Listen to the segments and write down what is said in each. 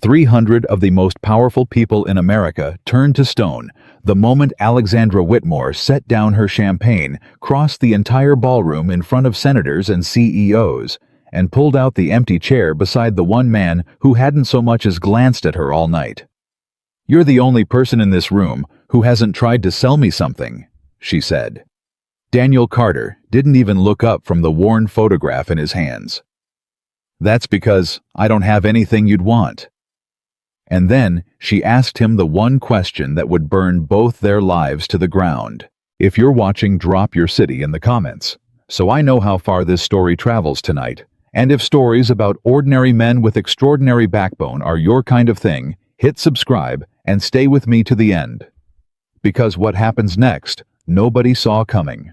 300 of the most powerful people in America turned to stone the moment Alexandra Whitmore set down her champagne, crossed the entire ballroom in front of senators and CEOs, and pulled out the empty chair beside the one man who hadn't so much as glanced at her all night. "You're the only person in this room who hasn't tried to sell me something," she said. Daniel Carter didn't even look up from the worn photograph in his hands. "That's because I don't have anything you'd want." And then she asked him the one question that would burn both their lives to the ground. If you're watching, drop your city in the comments, so I know how far this story travels tonight. And if stories about ordinary men with extraordinary backbone are your kind of thing, hit subscribe and stay with me to the end. Because what happens next, nobody saw coming.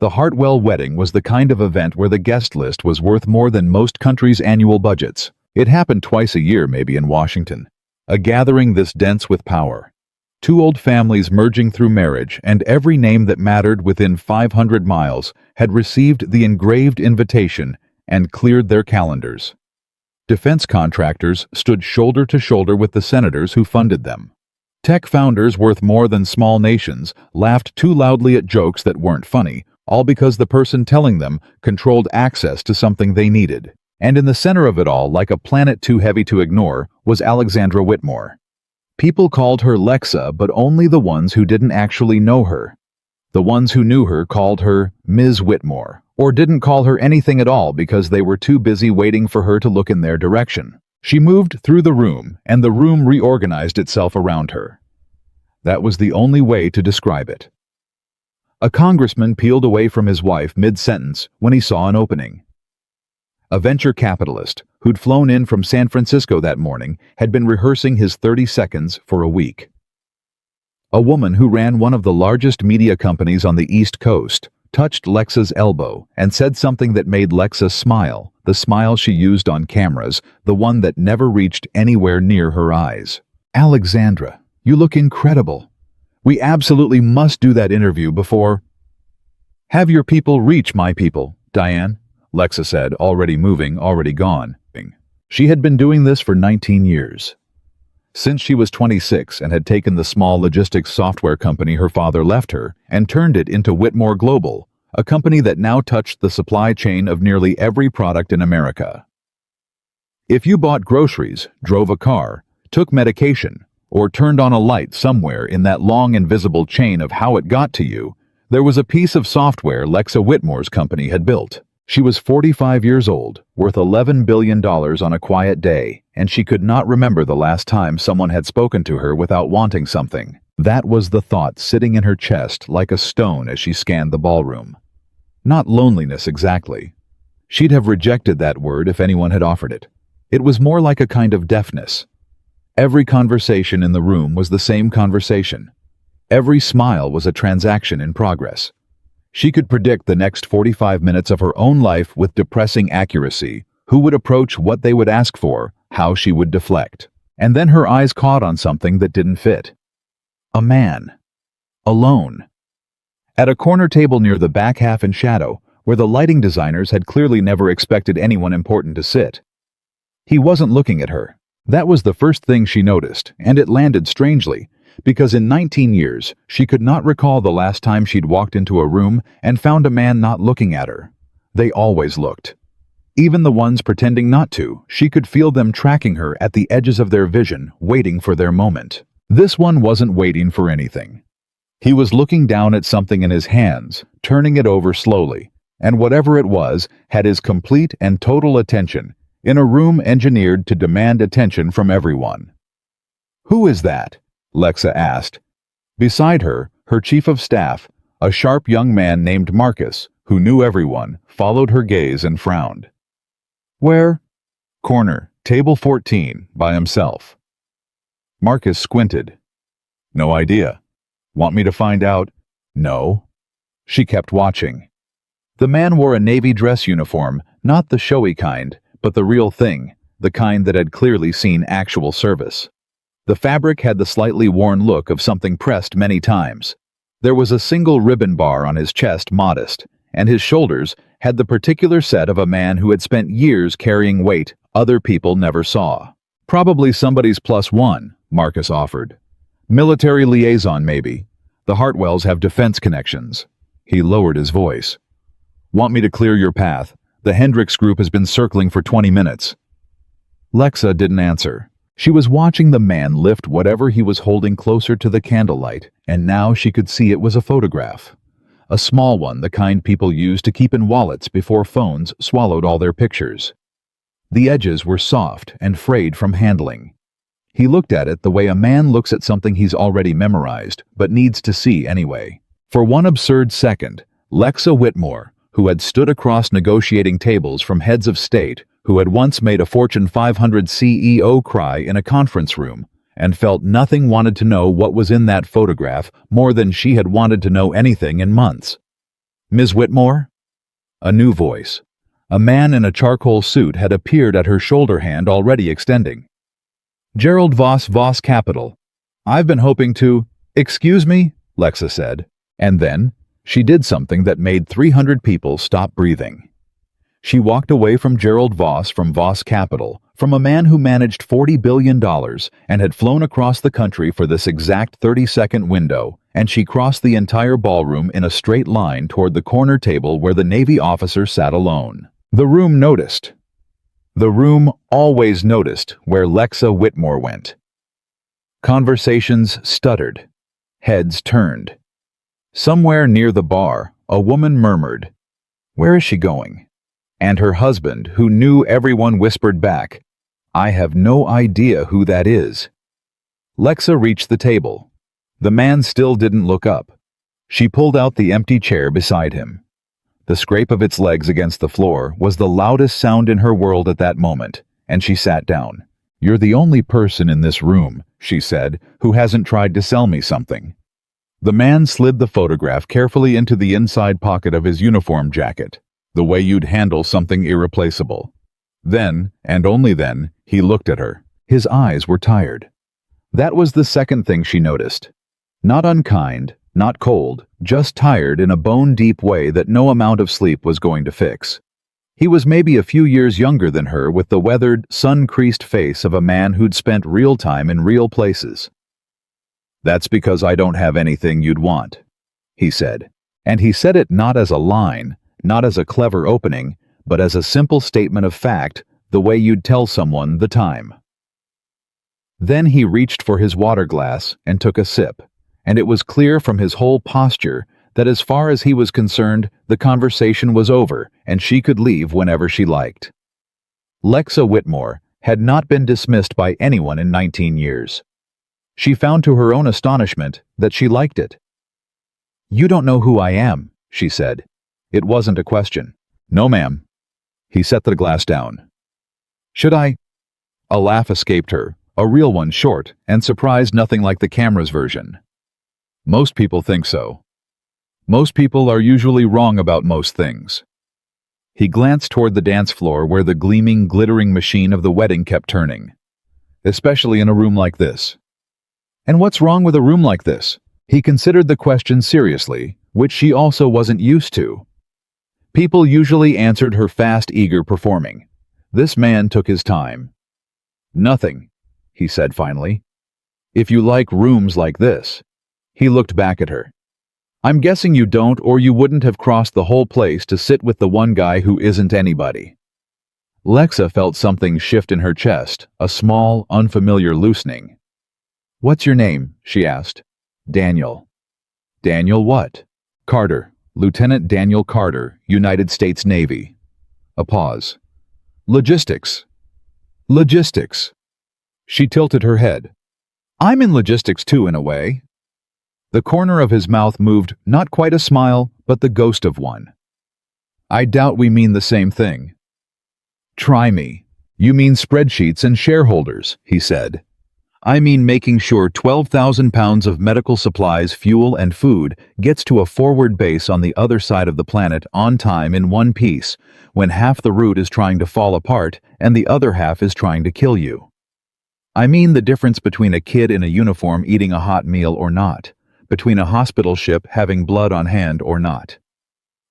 The Hartwell wedding was the kind of event where the guest list was worth more than most countries' annual budgets. It happened twice a year, maybe, in Washington. A gathering this dense with power. Two old families merging through marriage, and every name that mattered within 500 miles had received the engraved invitation and cleared their calendars. Defense contractors stood shoulder to shoulder with the senators who funded them. Tech founders worth more than small nations laughed too loudly at jokes that weren't funny, all because the person telling them controlled access to something they needed. And in the center of it all, like a planet too heavy to ignore, was Alexandra Whitmore. People called her Lexa, but only the ones who didn't actually know her. The ones who knew her called her Ms. Whitmore, or didn't call her anything at all because they were too busy waiting for her to look in their direction. She moved through the room, and the room reorganized itself around her. That was the only way to describe it. A congressman peeled away from his wife mid-sentence when he saw an opening. A venture capitalist who'd flown in from San Francisco that morning had been rehearsing his 30 seconds for a week. A woman who ran one of the largest media companies on the East Coast touched Lexa's elbow and said something that made Lexa smile, the smile she used on cameras, the one that never reached anywhere near her eyes. "Alexandra, you look incredible. We absolutely must do that interview before—" "Have your people reach my people, Diane," Lexa said, already moving, already gone. She had been doing this for 19 years. Since she was 26 and had taken the small logistics software company her father left her and turned it into Whitmore Global, a company that now touched the supply chain of nearly every product in America. If you bought groceries, drove a car, took medication, or turned on a light somewhere in that long invisible chain of how it got to you, there was a piece of software Lexa Whitmore's company had built. She was 45 years old, worth $11 billion on a quiet day, and she could not remember the last time someone had spoken to her without wanting something. That was the thought sitting in her chest like a stone as she scanned the ballroom. Not loneliness exactly. She'd have rejected that word if anyone had offered it. It was more like a kind of deafness. Every conversation in the room was the same conversation. Every smile was a transaction in progress. She could predict the next 45 minutes of her own life with depressing accuracy, who would approach, what they would ask for, how she would deflect. And then her eyes caught on something that didn't fit. A man. Alone. At a corner table near the back half in shadow, where the lighting designers had clearly never expected anyone important to sit. He wasn't looking at her. That was the first thing she noticed, and it landed strangely, because in 19 years, she could not recall the last time she'd walked into a room and found a man not looking at her. They always looked. Even the ones pretending not to, she could feel them tracking her at the edges of their vision, waiting for their moment. This one wasn't waiting for anything. He was looking down at something in his hands, turning it over slowly, and whatever it was had his complete and total attention, in a room engineered to demand attention from everyone. "Who is that?" Lexa asked. Beside her, her chief of staff, a sharp young man named Marcus, who knew everyone, followed her gaze and frowned. "Where?" "Corner, table 14, by himself." Marcus squinted. "No idea. Want me to find out?" "No." She kept watching. The man wore a navy dress uniform, not the showy kind, but the real thing, the kind that had clearly seen actual service. The fabric had the slightly worn look of something pressed many times. There was a single ribbon bar on his chest, modest, and his shoulders had the particular set of a man who had spent years carrying weight other people never saw. Probably somebody's +1, Marcus offered. Military liaison, maybe. The Hartwells have defense connections. He lowered his voice. Want me to clear your path? The Hendricks group has been circling for 20 minutes. Lexa didn't answer. She was watching the man lift whatever he was holding closer to the candlelight, and now she could see it was a photograph. A small one, the kind people used to keep in wallets before phones swallowed all their pictures. The edges were soft and frayed from handling. He looked at it the way a man looks at something he's already memorized, but needs to see anyway. For one absurd second, Lexa Whitmore, who had stood across negotiating tables from heads of state, who had once made a Fortune 500 CEO cry in a conference room, and felt nothing wanted to know what was in that photograph more than she had wanted to know anything in months. Ms. Whitmore? A new voice. A man in a charcoal suit had appeared at her shoulder hand already extending. Gerald Voss Capital. I've been hoping to... Excuse me? Lexa said. And then, she did something that made 300 people stop breathing. She walked away from Gerald Voss from Voss Capital, from a man who managed $40 billion and had flown across the country for this exact 30-second window, and she crossed the entire ballroom in a straight line toward the corner table where the Navy officer sat alone. The room noticed. The room always noticed where Lexa Whitmore went. Conversations stuttered. Heads turned. Somewhere near the bar, a woman murmured, "Where is she going?" And her husband, who knew everyone, whispered back, "I have no idea who that is." Lexa reached the table. The man still didn't look up. She pulled out the empty chair beside him. The scrape of its legs against the floor was the loudest sound in her world at that moment, and she sat down. "You're the only person in this room," she said, "who hasn't tried to sell me something." The man slid the photograph carefully into the inside pocket of his uniform jacket, the way you'd handle something irreplaceable. Then, and only then, he looked at her. His eyes were tired. That was the second thing she noticed. Not unkind, not cold, just tired in a bone-deep way that no amount of sleep was going to fix. He was maybe a few years younger than her, with the weathered, sun-creased face of a man who'd spent real time in real places. "That's because I don't have anything you'd want," he said. And he said it not as a line, not as a clever opening, but as a simple statement of fact, the way you'd tell someone the time. Then he reached for his water glass and took a sip, and it was clear from his whole posture that as far as he was concerned, the conversation was over and she could leave whenever she liked. Lexa Whitmore had not been dismissed by anyone in 19 years. She found to her own astonishment that she liked it. "You don't know who I am," she said. It wasn't a question. "No, ma'am." He set the glass down. "Should I?" A laugh escaped her, a real one, short and surprised, nothing like the camera's version. "Most people think so. Most people are usually wrong about most things." He glanced toward the dance floor where the gleaming, glittering machine of the wedding kept turning. "Especially in a room like this." And what's wrong with a room like this? He considered the question seriously, which she also wasn't used to. People usually answered her fast, eager performing. This man took his time. "Nothing," he said finally. "If you like rooms like this." He looked back at her. "I'm guessing you don't, or you wouldn't have crossed the whole place to sit with the one guy who isn't anybody." Lexa felt something shift in her chest, a small, unfamiliar loosening. "What's your name?" she asked. "Daniel." "Daniel what?" "Carter. Lieutenant Daniel Carter, United States Navy." A pause. "Logistics." "Logistics." She tilted her head. "I'm in logistics too, in a way." The corner of his mouth moved, not quite a smile, but the ghost of one. "I doubt we mean the same thing." "Try me. You mean spreadsheets and shareholders," he said. "I mean making sure 12,000 pounds of medical supplies, fuel, and food gets to a forward base on the other side of the planet on time in one piece, when half the route is trying to fall apart and the other half is trying to kill you. I mean the difference between a kid in a uniform eating a hot meal or not, between a hospital ship having blood on hand or not."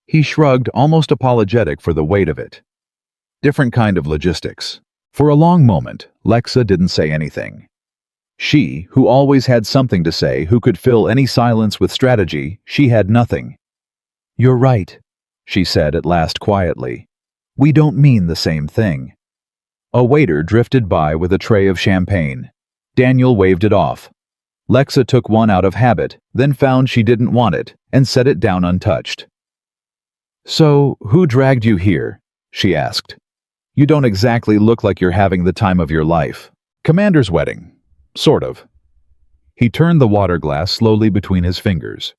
He shrugged, almost apologetic for the weight of it. "Different kind of logistics. For a long moment, Lexa didn't say anything. She, who always had something to say, who could fill any silence with strategy, she had nothing. "You're right," she said at last quietly. "We don't mean the same thing." A waiter drifted by with a tray of champagne. Daniel waved it off. Lexa took one out of habit, then found she didn't want it, and set it down untouched. "So, who dragged you here?" she asked. "You don't exactly look like you're having the time of your life." "Commander's wedding. Sort of." He turned the water glass slowly between his fingers.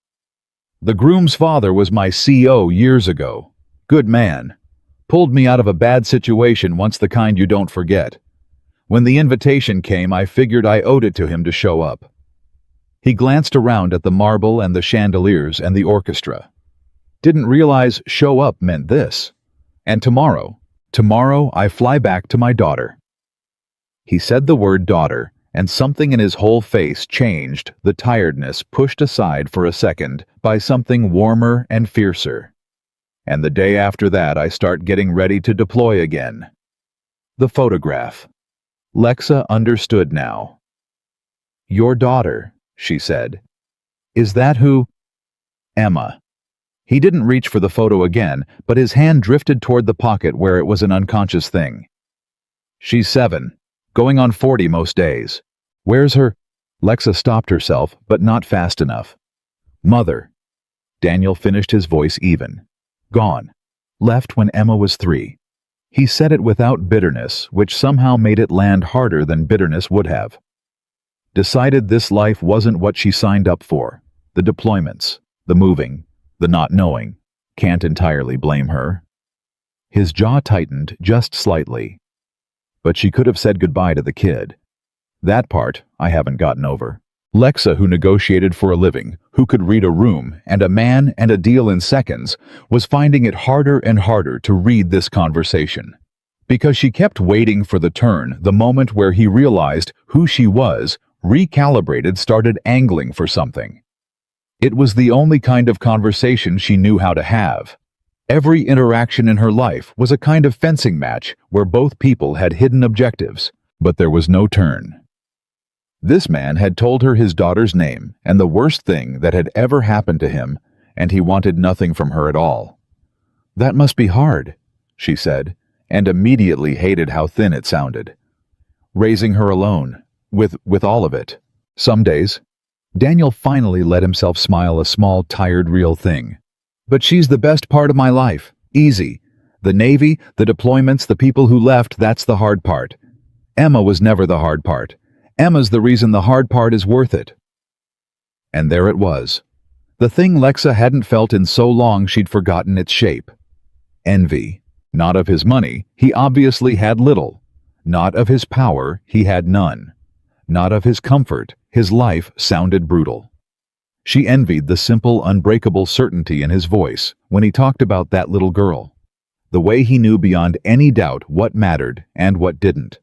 "The groom's father was my CO years ago. Good man. Pulled me out of a bad situation, once, the kind you don't forget. When the invitation came, I figured I owed it to him to show up." He glanced around at the marble and the chandeliers and the orchestra. "Didn't realize show up meant this. And tomorrow I fly back to my daughter." He said the word daughter, and something in his whole face changed, the tiredness pushed aside for a second by something warmer and fiercer. "And the day after that I start getting ready to deploy again." The photograph. Lexa understood now. "Your daughter," she said. "Is that who—" "Emma." He didn't reach for the photo again, but his hand drifted toward the pocket where it was an unconscious thing. "She's 7, going on 40 most days. Where's her—" Lexa stopped herself, but not fast enough. "Mother." Daniel finished his voice even. "Gone. Left when Emma was 3. He said it without bitterness, which somehow made it land harder than bitterness would have. Decided this life wasn't what she signed up for. The deployments, the moving, the not knowing. Can't entirely blame her." His jaw tightened just slightly. "But she could have said goodbye to the kid. That part I haven't gotten over." Lexa, who negotiated for a living, who could read a room and a man and a deal in seconds, was finding it harder and harder to read this conversation. Because she kept waiting for the turn, the moment where he realized who she was, recalibrated, started angling for something. It was the only kind of conversation she knew how to have. Every interaction in her life was a kind of fencing match where both people had hidden objectives, but there was no turn. This man had told her his daughter's name and the worst thing that had ever happened to him, and he wanted nothing from her at all. "That must be hard," she said, and immediately hated how thin it sounded. "Raising her alone, with all of it. Some days." Daniel finally let himself smile, a small, tired, real thing. "But she's the best part of my life. Easy. The Navy, the deployments, the people who left, that's the hard part. Emma was never the hard part. Emma's the reason the hard part is worth it." And there it was. The thing Lexa hadn't felt in so long she'd forgotten its shape. Envy. Not of his money, he obviously had little. Not of his power, he had none. Not of his comfort, his life sounded brutal. She envied the simple, unbreakable certainty in his voice when he talked about that little girl. The way he knew beyond any doubt what mattered and what didn't.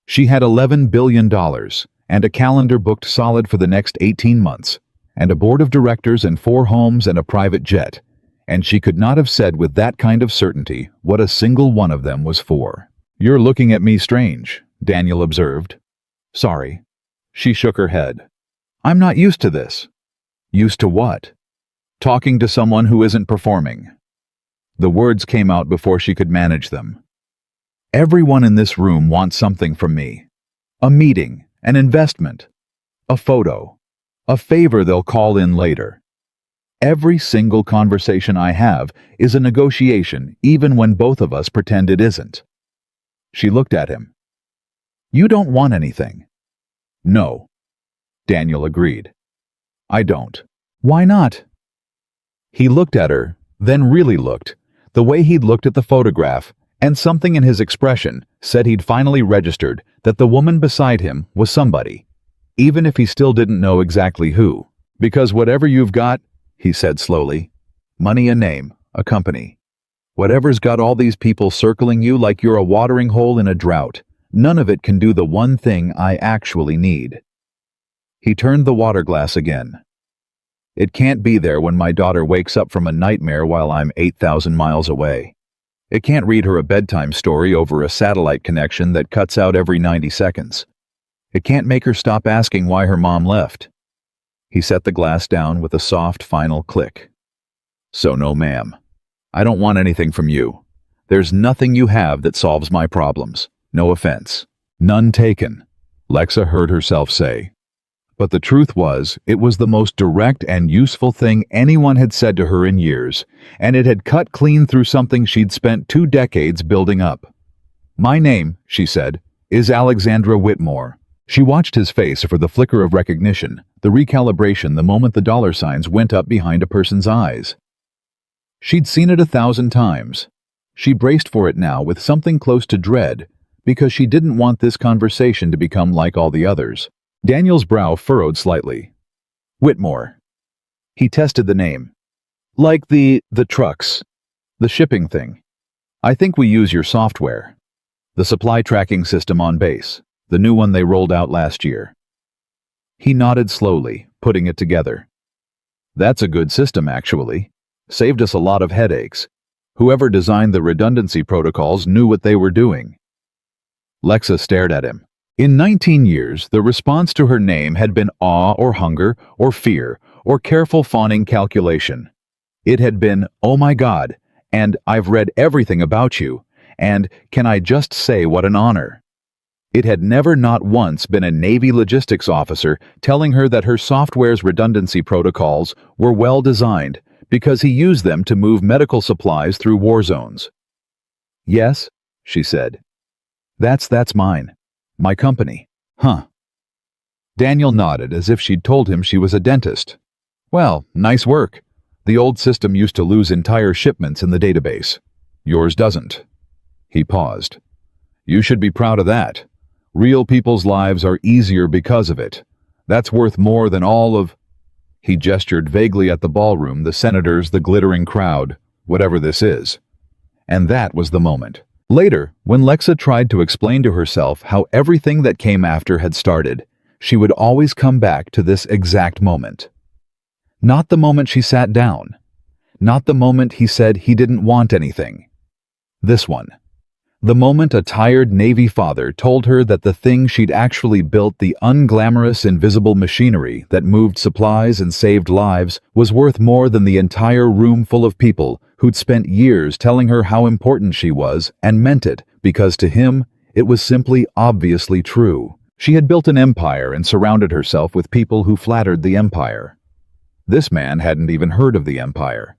She had $11 billion, and a calendar booked solid for the next 18 months, and a board of directors and 4 homes and a private jet, and she could not have said with that kind of certainty what a single one of them was for. "You're looking at me strange," Daniel observed. "Sorry." She shook her head. "I'm not used to this." "Used to what?" "Talking to someone who isn't performing." The words came out before she could manage them. "Everyone in this room wants something from me. A meeting, an investment, a photo, a favor they'll call in later. Every single conversation I have is a negotiation, even when both of us pretend it isn't." She looked at him. "You don't want anything." "No," Daniel agreed. "I don't." "Why not?" He looked at her, then really looked, the way he'd looked at the photograph, and something in his expression said he'd finally registered that the woman beside him was somebody, even if he still didn't know exactly who. "Because whatever you've got," he said slowly, "money, a name, a company, whatever's got all these people circling you like you're a watering hole in a drought, none of it can do the one thing I actually need." He turned the water glass again. "It can't be there when my daughter wakes up from a nightmare while I'm 8,000 miles away. It can't read her a bedtime story over a satellite connection that cuts out every 90 seconds. It can't make her stop asking why her mom left. He set the glass down with a soft, final click. So no, ma'am. I don't want anything from you. There's nothing you have that solves my problems. No offense. None taken, Lexa heard herself say. But the truth was, it was the most direct and useful thing anyone had said to her in years, and it had cut clean through something she'd spent 2 decades building up. My name, she said, is Alexandra Whitmore. She watched his face for the flicker of recognition, the recalibration the moment the dollar signs went up behind a person's eyes. She'd seen it 1,000 times. She braced for it now with something close to dread, because she didn't want this conversation to become like all the others. Daniel's brow furrowed slightly. Whitmore. He tested the name. Like the trucks. The shipping thing. I think we use your software. The supply tracking system on base. The new one they rolled out last year. He nodded slowly, putting it together. That's a good system, actually. Saved us a lot of headaches. Whoever designed the redundancy protocols knew what they were doing. Lexa stared at him. In 19 years, the response to her name had been awe or hunger or fear or careful fawning calculation. It had been, oh my God, and I've read everything about you, and can I just say what an honor. It had never not once been a Navy logistics officer telling her that her software's redundancy protocols were well designed because he used them to move medical supplies through war zones. Yes, she said. That's mine. My company. Huh. Daniel nodded as if she'd told him she was a dentist. Well, nice work. The old system used to lose entire shipments in the database. Yours doesn't. He paused. You should be proud of that. Real people's lives are easier because of it. That's worth more than all of... He gestured vaguely at the ballroom, the senators, the glittering crowd, whatever this is. And that was the moment. Later, when Lexa tried to explain to herself how everything that came after had started, she would always come back to this exact moment. Not the moment she sat down. Not the moment he said he didn't want anything. This one. The moment a tired Navy father told her that the thing she'd actually built, the unglamorous invisible machinery that moved supplies and saved lives, was worth more than the entire room full of people who'd spent years telling her how important she was and meant it because to him, it was simply obviously true. She had built an empire and surrounded herself with people who flattered the empire. This man hadn't even heard of the empire.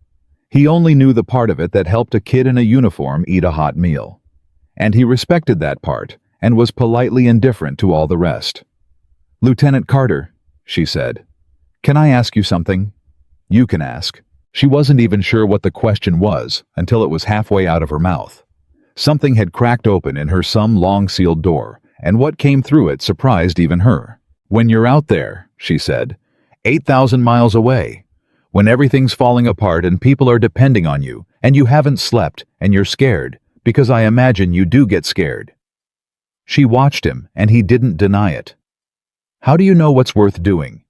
He only knew the part of it that helped a kid in a uniform eat a hot meal. And he respected that part and was politely indifferent to all the rest. Lieutenant Carter, she said, can I ask you something? You can ask. She wasn't even sure what the question was until it was halfway out of her mouth. Something had cracked open in her some long-sealed door, and what came through it surprised even her. When you're out there, she said, 8,000 miles away, when everything's falling apart and people are depending on you, and you haven't slept, and you're scared, because I imagine you do get scared. She watched him, and he didn't deny it. How do you know what's worth doing?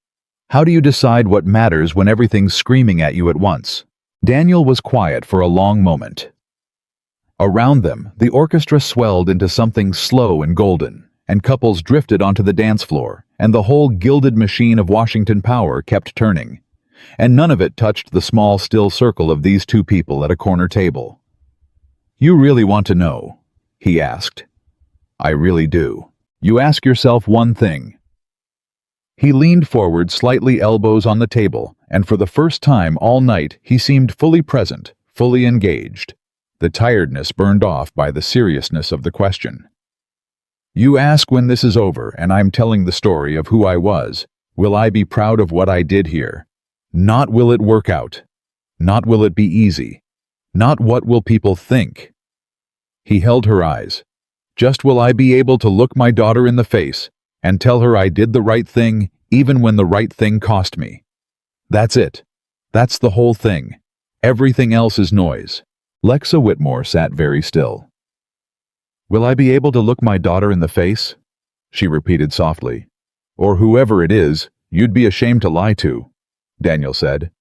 How do you decide what matters when everything's screaming at you at once? Daniel was quiet for a long moment. Around them, the orchestra swelled into something slow and golden, and couples drifted onto the dance floor, and the whole gilded machine of Washington power kept turning. And none of it touched the small, still circle of these two people at a corner table. You really want to know? He asked. I really do. You ask yourself one thing. He leaned forward, slightly elbows on the table, and for the first time all night he seemed fully present, fully engaged. The tiredness burned off by the seriousness of the question. You ask when this is over and I'm telling the story of who I was, will I be proud of what I did here? Not will it work out. Not will it be easy. Not what will people think. He held her eyes. Just will I be able to look my daughter in the face and tell her I did the right thing even when the right thing cost me. That's it. That's the whole thing. Everything else is noise. Lexa Whitmore sat very still. Will I be able to look my daughter in the face? She repeated softly. Or whoever it is, you'd be ashamed to lie to, Daniel said.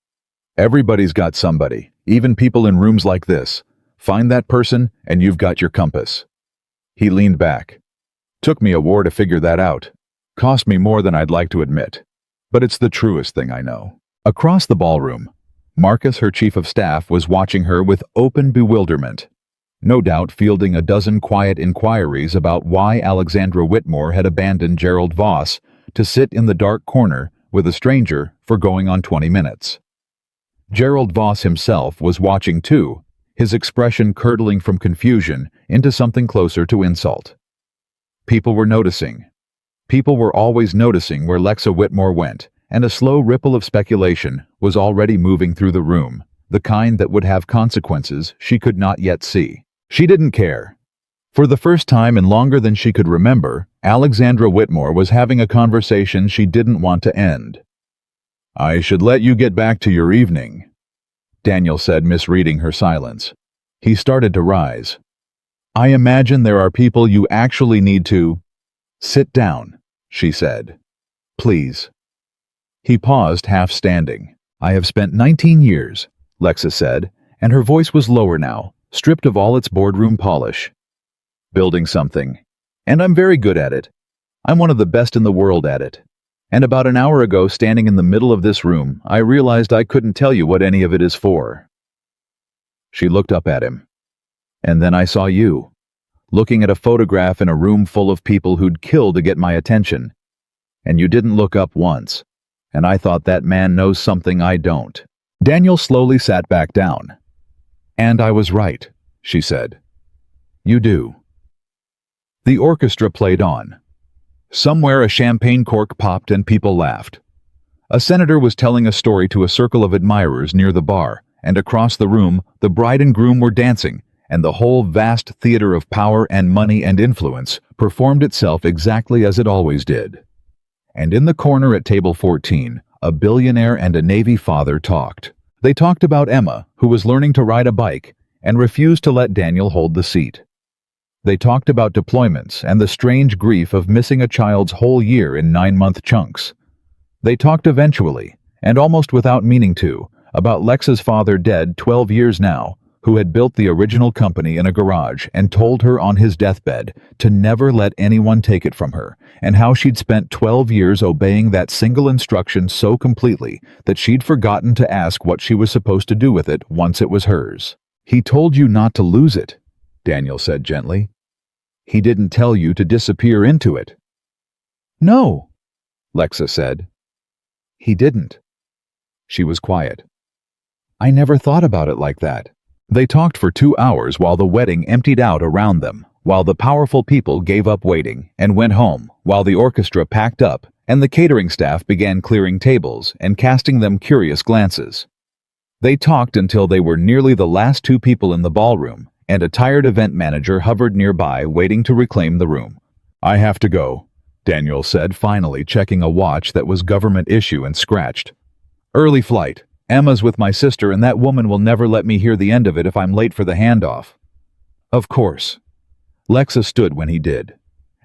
Everybody's got somebody, even people in rooms like this, Find that person, and you've got your compass." He leaned back. "Took me a war to figure that out. Cost me more than I'd like to admit. But it's the truest thing I know." Across the ballroom, Marcus, her chief of staff, was watching her with open bewilderment, no doubt fielding a dozen quiet inquiries about why Alexandra Whitmore had abandoned Gerald Voss to sit in the dark corner with a stranger for going on 20 minutes. Gerald Voss himself was watching too, his expression curdling from confusion into something closer to insult. People were noticing. People were always noticing where Lexa Whitmore went, and a slow ripple of speculation was already moving through the room, the kind that would have consequences she could not yet see. She didn't care. For the first time in longer than she could remember, Alexandra Whitmore was having a conversation she didn't want to end. "I should let you get back to your evening," Daniel said, misreading her silence. He started to rise. "I imagine there are people you actually need to—" "Sit down," she said. "Please." He paused, half standing. "I have spent 19 years, Lexa said, and her voice was lower now, stripped of all its boardroom polish. "Building something. And I'm very good at it. I'm one of the best in the world at it. And about an hour ago, standing in the middle of this room, I realized I couldn't tell you what any of it is for." She looked up at him. "And then I saw you, looking at a photograph in a room full of people who'd kill to get my attention. And you didn't look up once. And I thought that man knows something I don't." Daniel slowly sat back down. "And I was right," she said. "You do." The orchestra played on. Somewhere a champagne cork popped and people laughed. A senator was telling a story to a circle of admirers near the bar, and across the room the bride and groom were dancing, and the whole vast theater of power and money and influence performed itself exactly as it always did. And in the corner at table 14, a billionaire and a Navy father talked. They talked about Emma, who was learning to ride a bike, and refused to let Daniel hold the seat. They talked about deployments and the strange grief of missing a child's whole year in 9-month chunks. They talked eventually, and almost without meaning to, about Lexa's father, dead 12 years now, who had built the original company in a garage and told her on his deathbed to never let anyone take it from her, and how she'd spent 12 years obeying that single instruction so completely that she'd forgotten to ask what she was supposed to do with it once it was hers. "He told you not to lose it," Daniel said gently. "He didn't tell you to disappear into it." "No," Lexa said. "He didn't." She was quiet. "I never thought about it like that." They talked for 2 hours while the wedding emptied out around them, while the powerful people gave up waiting and went home, while the orchestra packed up and the catering staff began clearing tables and casting them curious glances. They talked until they were nearly the last 2 people in the ballroom, and a tired event manager hovered nearby waiting to reclaim the room. "I have to go," Daniel said, finally checking a watch that was government issue and scratched. "Early flight. Emma's with my sister, and that woman will never let me hear the end of it if I'm late for the handoff." "Of course." Lexa stood when he did.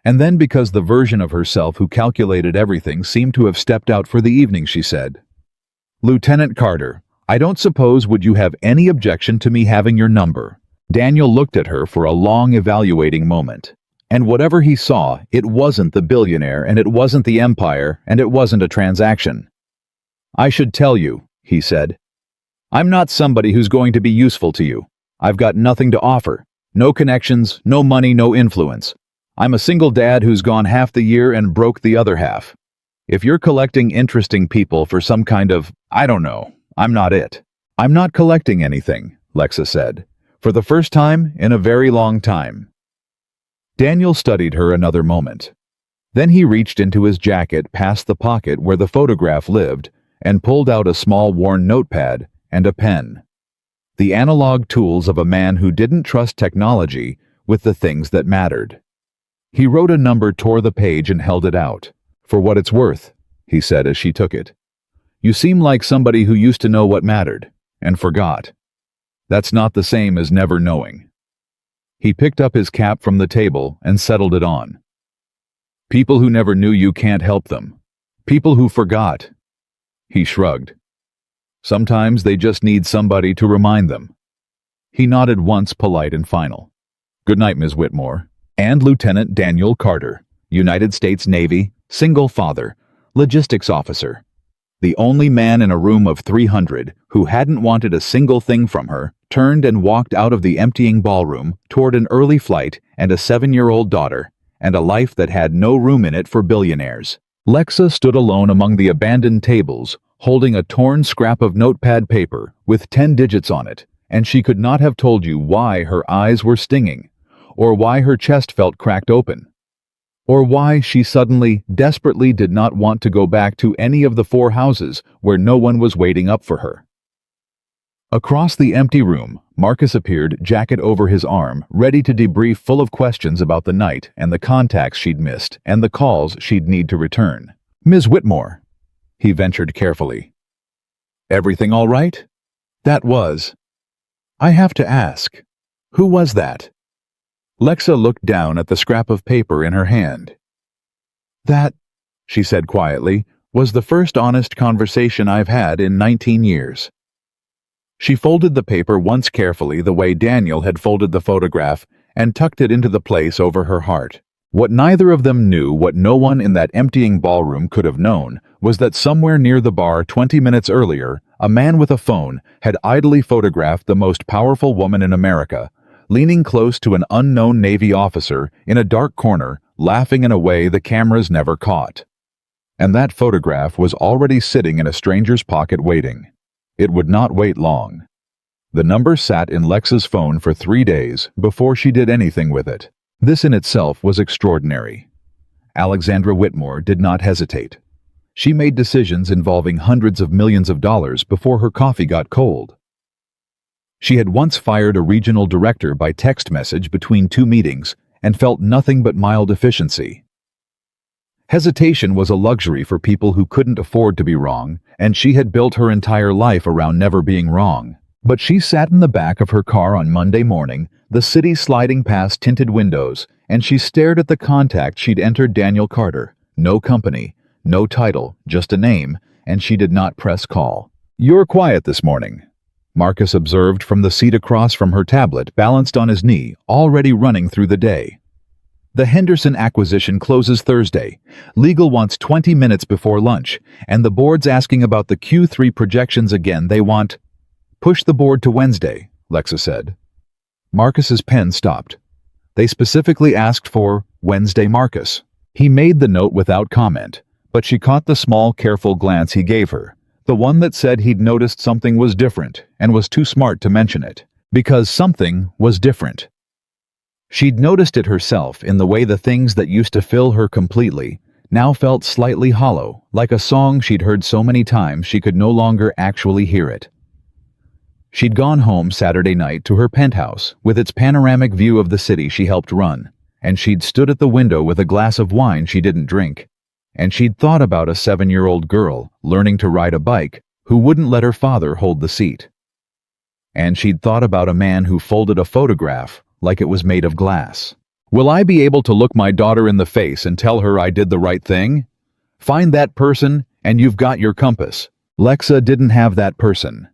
And then, because the version of herself who calculated everything seemed to have stepped out for the evening, she said, "Lieutenant Carter, I don't suppose would you have any objection to me having your number?" Daniel looked at her for a long evaluating moment. And whatever he saw, it wasn't the billionaire, and it wasn't the empire, and it wasn't a transaction. "I should tell you," he said. "I'm not somebody who's going to be useful to you. I've got nothing to offer. No connections, no money, no influence. I'm a single dad who's gone half the year and broke the other half. If you're collecting interesting people for some kind of, I don't know, I'm not it." "I'm not collecting anything," Lexa said, "for the first time in a very long time." Daniel studied her another moment. Then he reached into his jacket past the pocket where the photograph lived and pulled out a small worn notepad and a pen. The analog tools of a man who didn't trust technology with the things that mattered. He wrote a number, tore the page, and held it out. "For what it's worth," he said as she took it. "You seem like somebody who used to know what mattered, and forgot. That's not the same as never knowing." He picked up his cap from the table and settled it on. "People who never knew you can't help them. People who forgot." He shrugged. "Sometimes they just need somebody to remind them." He nodded once, polite and final. "Good night, Ms. Whitmore." And Lieutenant Daniel Carter, United States Navy, single father, logistics officer. The only man in a room of 300 who hadn't wanted a single thing from her, turned and walked out of the emptying ballroom toward an early flight and a 7-year-old daughter, and a life that had no room in it for billionaires. Lexa stood alone among the abandoned tables, holding a torn scrap of notepad paper with 10 digits on it, and she could not have told you why her eyes were stinging, or why her chest felt cracked open, or why she suddenly, desperately did not want to go back to any of the 4 houses where no one was waiting up for her. Across the empty room, Marcus appeared, jacket over his arm, ready to debrief, full of questions about the night and the contacts she'd missed and the calls she'd need to return. "Ms. Whitmore," he ventured carefully. "Everything all right?" "That was. I have to ask, who was that?" Lexa looked down at the scrap of paper in her hand. "That," she said quietly, "was the first honest conversation I've had in 19 years. She folded the paper once carefully the way Daniel had folded the photograph and tucked it into the place over her heart. What neither of them knew, what no one in that emptying ballroom could have known, was that somewhere near the bar 20 minutes earlier, a man with a phone had idly photographed the most powerful woman in America, leaning close to an unknown Navy officer in a dark corner, laughing in a way the cameras never caught. And that photograph was already sitting in a stranger's pocket waiting. It would not wait long. The number sat in Lexa's phone for 3 days before she did anything with it. This in itself was extraordinary. Alexandra Whitmore did not hesitate. She made decisions involving hundreds of millions of dollars before her coffee got cold. She had once fired a regional director by text message between 2 meetings and felt nothing but mild efficiency. Hesitation was a luxury for people who couldn't afford to be wrong, and she had built her entire life around never being wrong. But she sat in the back of her car on Monday morning, the city sliding past tinted windows, and she stared at the contact she'd entered: Daniel Carter. No company, no title, just a name, and she did not press call. "You're quiet this morning," Marcus observed from the seat across from her, tablet balanced on his knee, already running through the day. "The Henderson acquisition closes Thursday. Legal wants 20 minutes before lunch, and the board's asking about the Q3 projections again. They want—" "Push the board to Wednesday," Lexa said. Marcus's pen stopped. "They specifically asked for Wednesday, Marcus." He made the note without comment, but she caught the small, careful glance he gave her, the one that said he'd noticed something was different and was too smart to mention it, because something was different. She'd noticed it herself in the way the things that used to fill her completely now felt slightly hollow, like a song she'd heard so many times she could no longer actually hear it. She'd gone home Saturday night to her penthouse with its panoramic view of the city she helped run, and she'd stood at the window with a glass of wine she didn't drink, and she'd thought about a 7-year-old girl learning to ride a bike who wouldn't let her father hold the seat. And she'd thought about a man who folded a photograph like it was made of glass. "Will I be able to look my daughter in the face and tell her I did the right thing? Find that person, and you've got your compass." Lexa didn't have that person.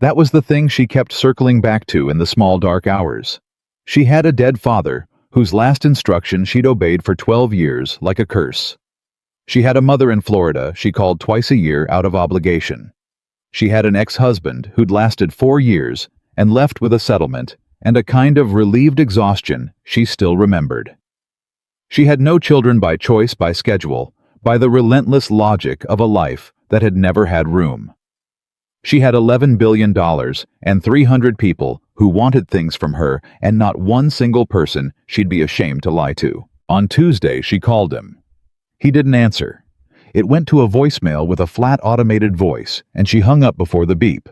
That was the thing she kept circling back to in the small dark hours. She had a dead father, whose last instruction she'd obeyed for 12 years like a curse. She had a mother in Florida she called twice a year out of obligation. She had an ex-husband who'd lasted 4 years and left with a settlement and a kind of relieved exhaustion she still remembered. She had no children by choice, by schedule, by the relentless logic of a life that had never had room. She had $11 billion and 300 people who wanted things from her, and not one single person she'd be ashamed to lie to. On Tuesday, she called him. He didn't answer. It went to a voicemail with a flat automated voice, and she hung up before the beep.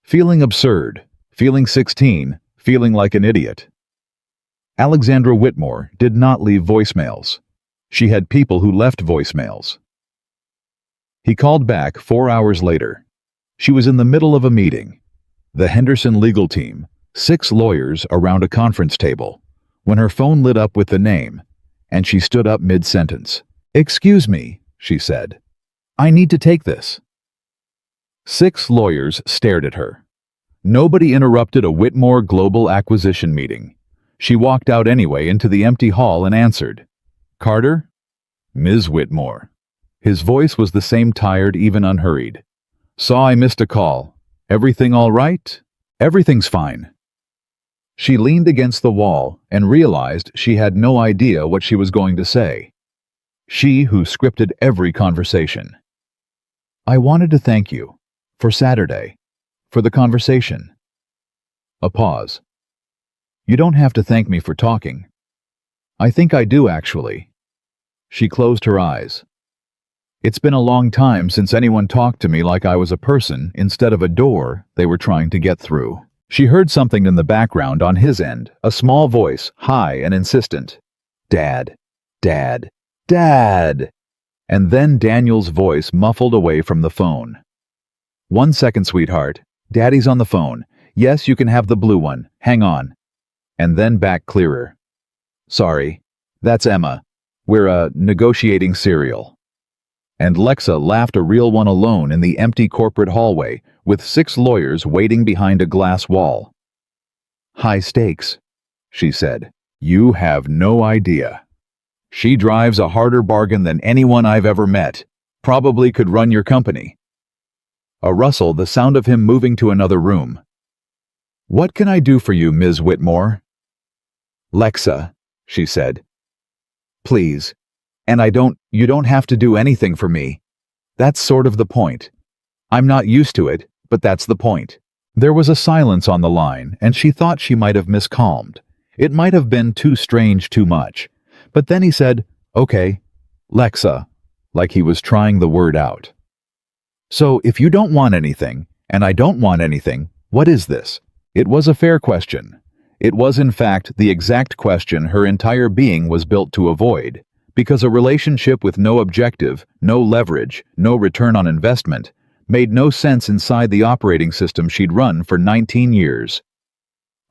Feeling absurd, feeling 16, feeling like an idiot. Alexandra Whitmore did not leave voicemails. She had people who left voicemails. He called back 4 hours later. She was in the middle of a meeting. The Henderson legal team, 6 lawyers around a conference table, when her phone lit up with the name, and she stood up mid-sentence. "Excuse me," she said. "I need to take this." 6 lawyers stared at her. Nobody interrupted a Whitmore Global Acquisition meeting. She walked out anyway into the empty hall and answered. "Carter?" "Ms. Whitmore." His voice was the same, tired, even unhurried. "Saw I missed a call. Everything all right?" "Everything's fine." She leaned against the wall and realized she had no idea what she was going to say. She who scripted every conversation. "I wanted to thank you. For Saturday. For the conversation." A pause. "You don't have to thank me for talking." "I think I do, actually." She closed her eyes. It's been a long time since anyone talked to me like I was a person instead of a door they were trying to get through. She heard something in the background on his end, a small voice, high and insistent. "Dad, Dad, Dad!" And then Daniel's voice muffled away from the phone. "1 second, sweetheart. Daddy's on the phone. Yes, you can have the blue one. Hang on." And then back clearer. "Sorry. That's Emma. We're negotiating cereal." And Lexa laughed, a real one, alone in the empty corporate hallway, with 6 lawyers waiting behind a glass wall. "High stakes," she said. "You have no idea. She drives a harder bargain than anyone I've ever met. Probably could run your company." A rustle, the sound of him moving to another room. "What can I do for you, Ms. Whitmore?" "Lexa," she said. "Please. And you don't have to do anything for me. That's sort of the point. I'm not used to it, but that's the point." There was a silence on the line, and she thought she might have miscalmed. It might have been too strange, too much. But then he said, "Okay, Lexa," like he was trying the word out. "So if you don't want anything, and I don't want anything, what is this?" It was a fair question. It was, in fact, the exact question her entire being was built to avoid, because a relationship with no objective, no leverage, no return on investment, made no sense inside the operating system she'd run for 19 years.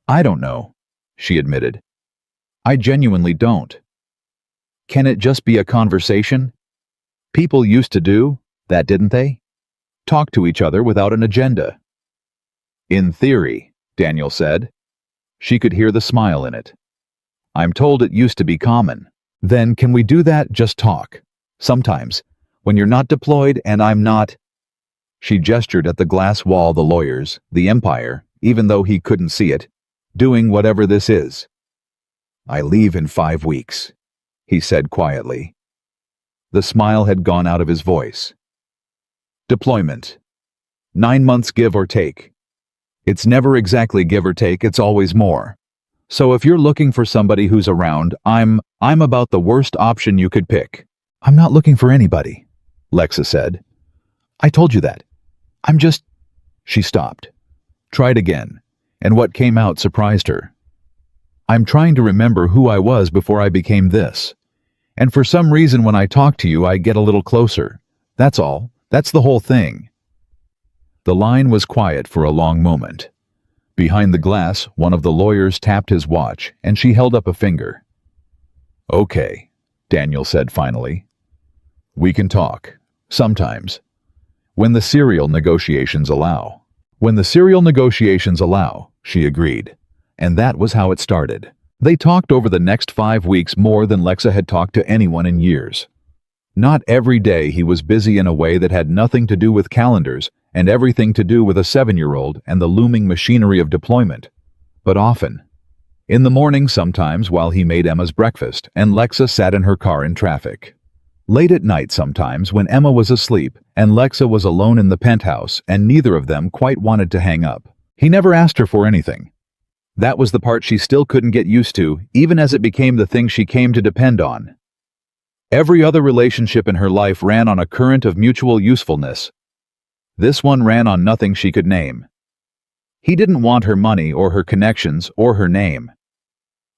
"I don't know," she admitted. "I genuinely don't." Can it just be a conversation? People used to do that, didn't they? Talk to each other without an agenda. "In theory," Daniel said. She could hear the smile in it. "I'm told it used to be common." "Then can we do that, just talk? Sometimes, when you're not deployed and I'm not." She gestured at the glass wall, the lawyers, the empire, even though he couldn't see it, "doing whatever this is." "I leave in 5 weeks, he said quietly. The smile had gone out of his voice. "Deployment. 9 months, give or take. It's never exactly give or take, it's always more. So if you're looking for somebody who's around, I'm about the worst option you could pick." "I'm not looking for anybody," Lexa said. "I told you that. I'm just..." She stopped. Tried again, and what came out surprised her. "I'm trying to remember who I was before I became this. And for some reason when I talk to you I get a little closer. That's all. That's the whole thing." The line was quiet for a long moment. Behind the glass, one of the lawyers tapped his watch, and she held up a finger. "Okay," Daniel said finally. "We can talk. Sometimes. When the cereal negotiations allow." "When the cereal negotiations allow," she agreed. And that was how it started. They talked over the next 5 weeks, more than Lexa had talked to anyone in years. Not every day he was busy in a way that had nothing to do with calendars and everything to do with a 7-year-old and the looming machinery of deployment. But often. In the morning sometimes while he made Emma's breakfast and Lexa sat in her car in traffic. Late at night sometimes when Emma was asleep and Lexa was alone in the penthouse and neither of them quite wanted to hang up. He never asked her for anything. That was the part she still couldn't get used to, even as it became the thing she came to depend on. Every other relationship in her life ran on a current of mutual usefulness. This one ran on nothing she could name. He didn't want her money or her connections or her name.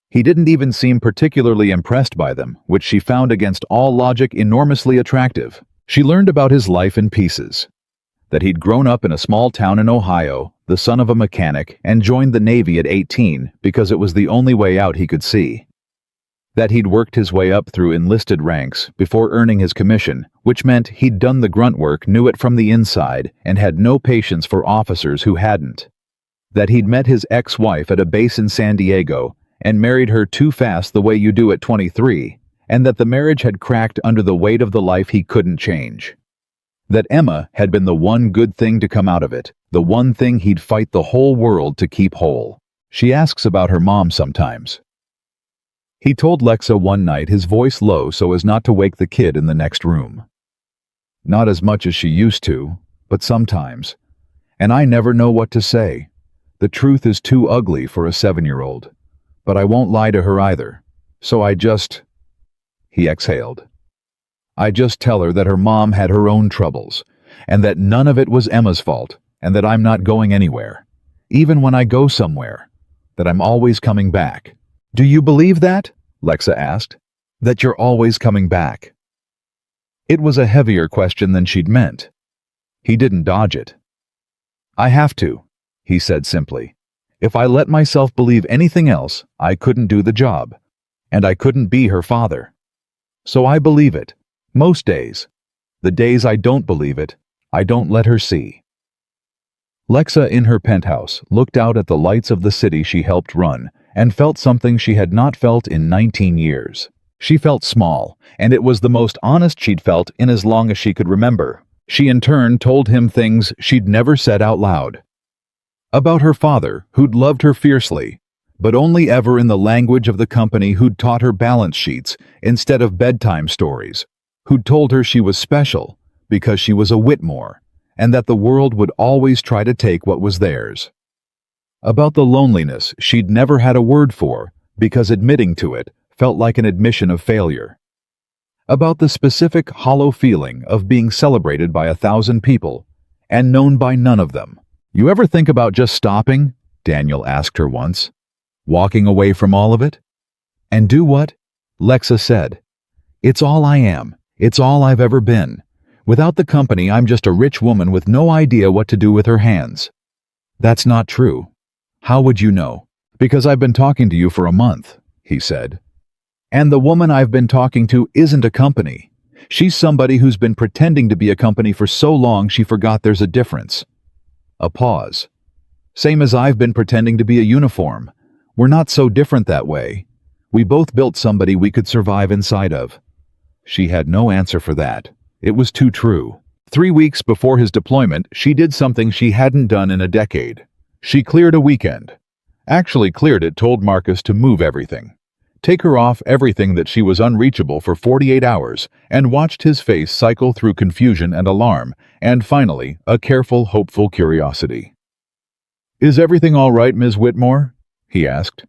He didn't even seem particularly impressed by them, which she found against all logic enormously attractive. She learned about his life in pieces. That he'd grown up in a small town in Ohio, the son of a mechanic, and joined the Navy at 18 because it was the only way out he could see. That he'd worked his way up through enlisted ranks before earning his commission, which meant he'd done the grunt work, knew it from the inside, and had no patience for officers who hadn't. that he'd met his ex-wife at a base in San Diego and married her too fast the way you do at 23, and that the marriage had cracked under the weight of the life he couldn't change. That Emma had been the one good thing to come out of it, the one thing he'd fight the whole world to keep whole. She asks about her mom sometimes. He told Lexa one night, his voice low so as not to wake the kid in the next room. Not as much as she used to, but sometimes. And I never know what to say. The truth is too ugly for a 7-year-old. But I won't lie to her either. So he exhaled. I just tell her that her mom had her own troubles, and that none of it was Emma's fault, and that I'm not going anywhere. Even when I go somewhere, that I'm always coming back. Do you believe that? Lexa asked. That you're always coming back. It was a heavier question than she'd meant. He didn't dodge it. I have to, he said simply. If I let myself believe anything else, I couldn't do the job, and I couldn't be her father. So I believe it, most days. The days I don't believe it, I don't let her see. Lexa, in her penthouse, looked out at the lights of the city she helped run and felt something she had not felt in 19 years. She felt small, and it was the most honest she'd felt in as long as she could remember. She in turn told him things she'd never said out loud. About her father, who'd loved her fiercely, but only ever in the language of the company, who'd taught her balance sheets instead of bedtime stories, who'd told her she was special because she was a Whitmore, and that the world would always try to take what was theirs. About the loneliness she'd never had a word for because admitting to it felt like an admission of failure. About the specific hollow feeling of being celebrated by 1,000 people and known by none of them. You ever think about just stopping? Daniel asked her once. Walking away from all of it? And do what? Lexa said. It's all I am. It's all I've ever been. Without the company, I'm just a rich woman with no idea what to do with her hands. That's not true. How would you know? Because I've been talking to you for a month, he said. And the woman I've been talking to isn't a company. She's somebody who's been pretending to be a company for so long she forgot there's a difference. A pause. Same as I've been pretending to be a uniform. We're not so different that way. We both built somebody we could survive inside of. She had no answer for that. It was too true. 3 weeks before his deployment, she did something she hadn't done in a decade. She cleared a weekend. Actually cleared it, told Marcus to move everything. Take her off everything that she was unreachable for 48 hours, and watched his face cycle through confusion and alarm, and finally, a careful, hopeful curiosity. Is everything all right, Ms. Whitmore? He asked.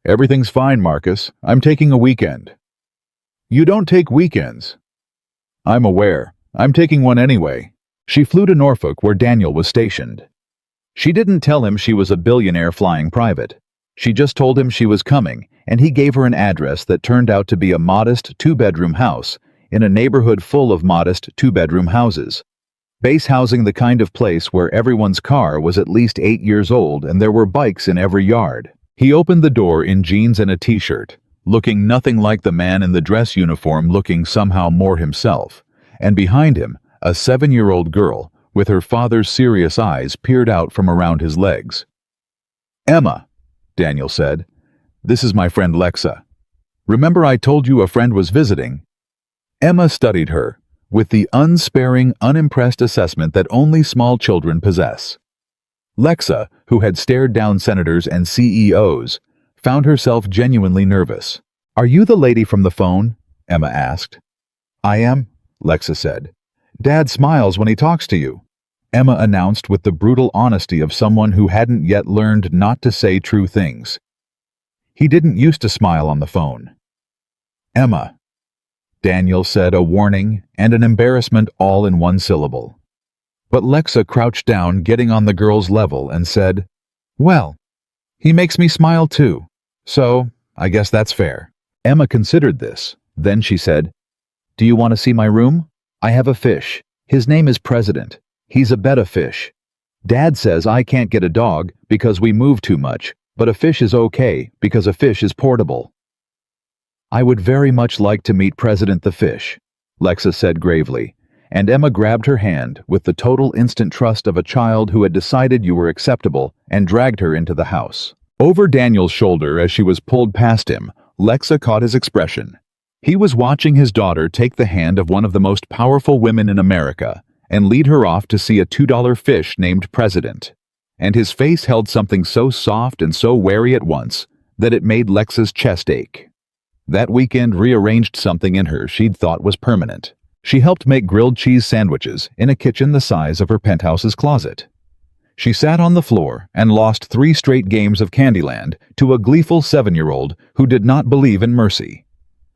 Everything's fine, Marcus. I'm taking a weekend. You don't take weekends. I'm aware. I'm taking one anyway. She flew to Norfolk, where Daniel was stationed. She didn't tell him she was a billionaire flying private. She just told him she was coming, and he gave her an address that turned out to be a modest 2-bedroom house in a neighborhood full of modest 2-bedroom houses. Base housing, the kind of place where everyone's car was at least 8 years old and there were bikes in every yard. He opened the door in jeans and a t-shirt, looking nothing like the man in the dress uniform, looking somehow more himself, and behind him, a 7-year-old girl with her father's serious eyes peered out from around his legs. Emma, Daniel said, this is my friend Lexa. Remember I told you a friend was visiting? Emma studied her, with the unsparing, unimpressed assessment that only small children possess. Lexa, who had stared down senators and CEOs, found herself genuinely nervous. Are you the lady from the phone? Emma asked. I am, Lexa said. Dad smiles when he talks to you, Emma announced with the brutal honesty of someone who hadn't yet learned not to say true things. He didn't used to smile on the phone. Emma, Daniel said, a warning and an embarrassment all in one syllable. But Lexa crouched down, getting on the girl's level, and said, Well, he makes me smile too, so I guess that's fair. Emma considered this. Then she said, Do you want to see my room? I have a fish. His name is President. He's a betta fish. Dad says I can't get a dog because we move too much, but a fish is okay because a fish is portable. I would very much like to meet President the fish, Lexa said gravely, and Emma grabbed her hand with the total instant trust of a child who had decided you were acceptable and dragged her into the house. Over Daniel's shoulder as she was pulled past him, Lexa caught his expression. He was watching his daughter take the hand of one of the most powerful women in America and lead her off to see a $2 fish named President. And his face held something so soft and so wary at once that it made Lexa's chest ache. That weekend rearranged something in her she'd thought was permanent. She helped make grilled cheese sandwiches in a kitchen the size of her penthouse's closet. She sat on the floor and lost 3 straight games of Candyland to a gleeful 7-year-old who did not believe in mercy.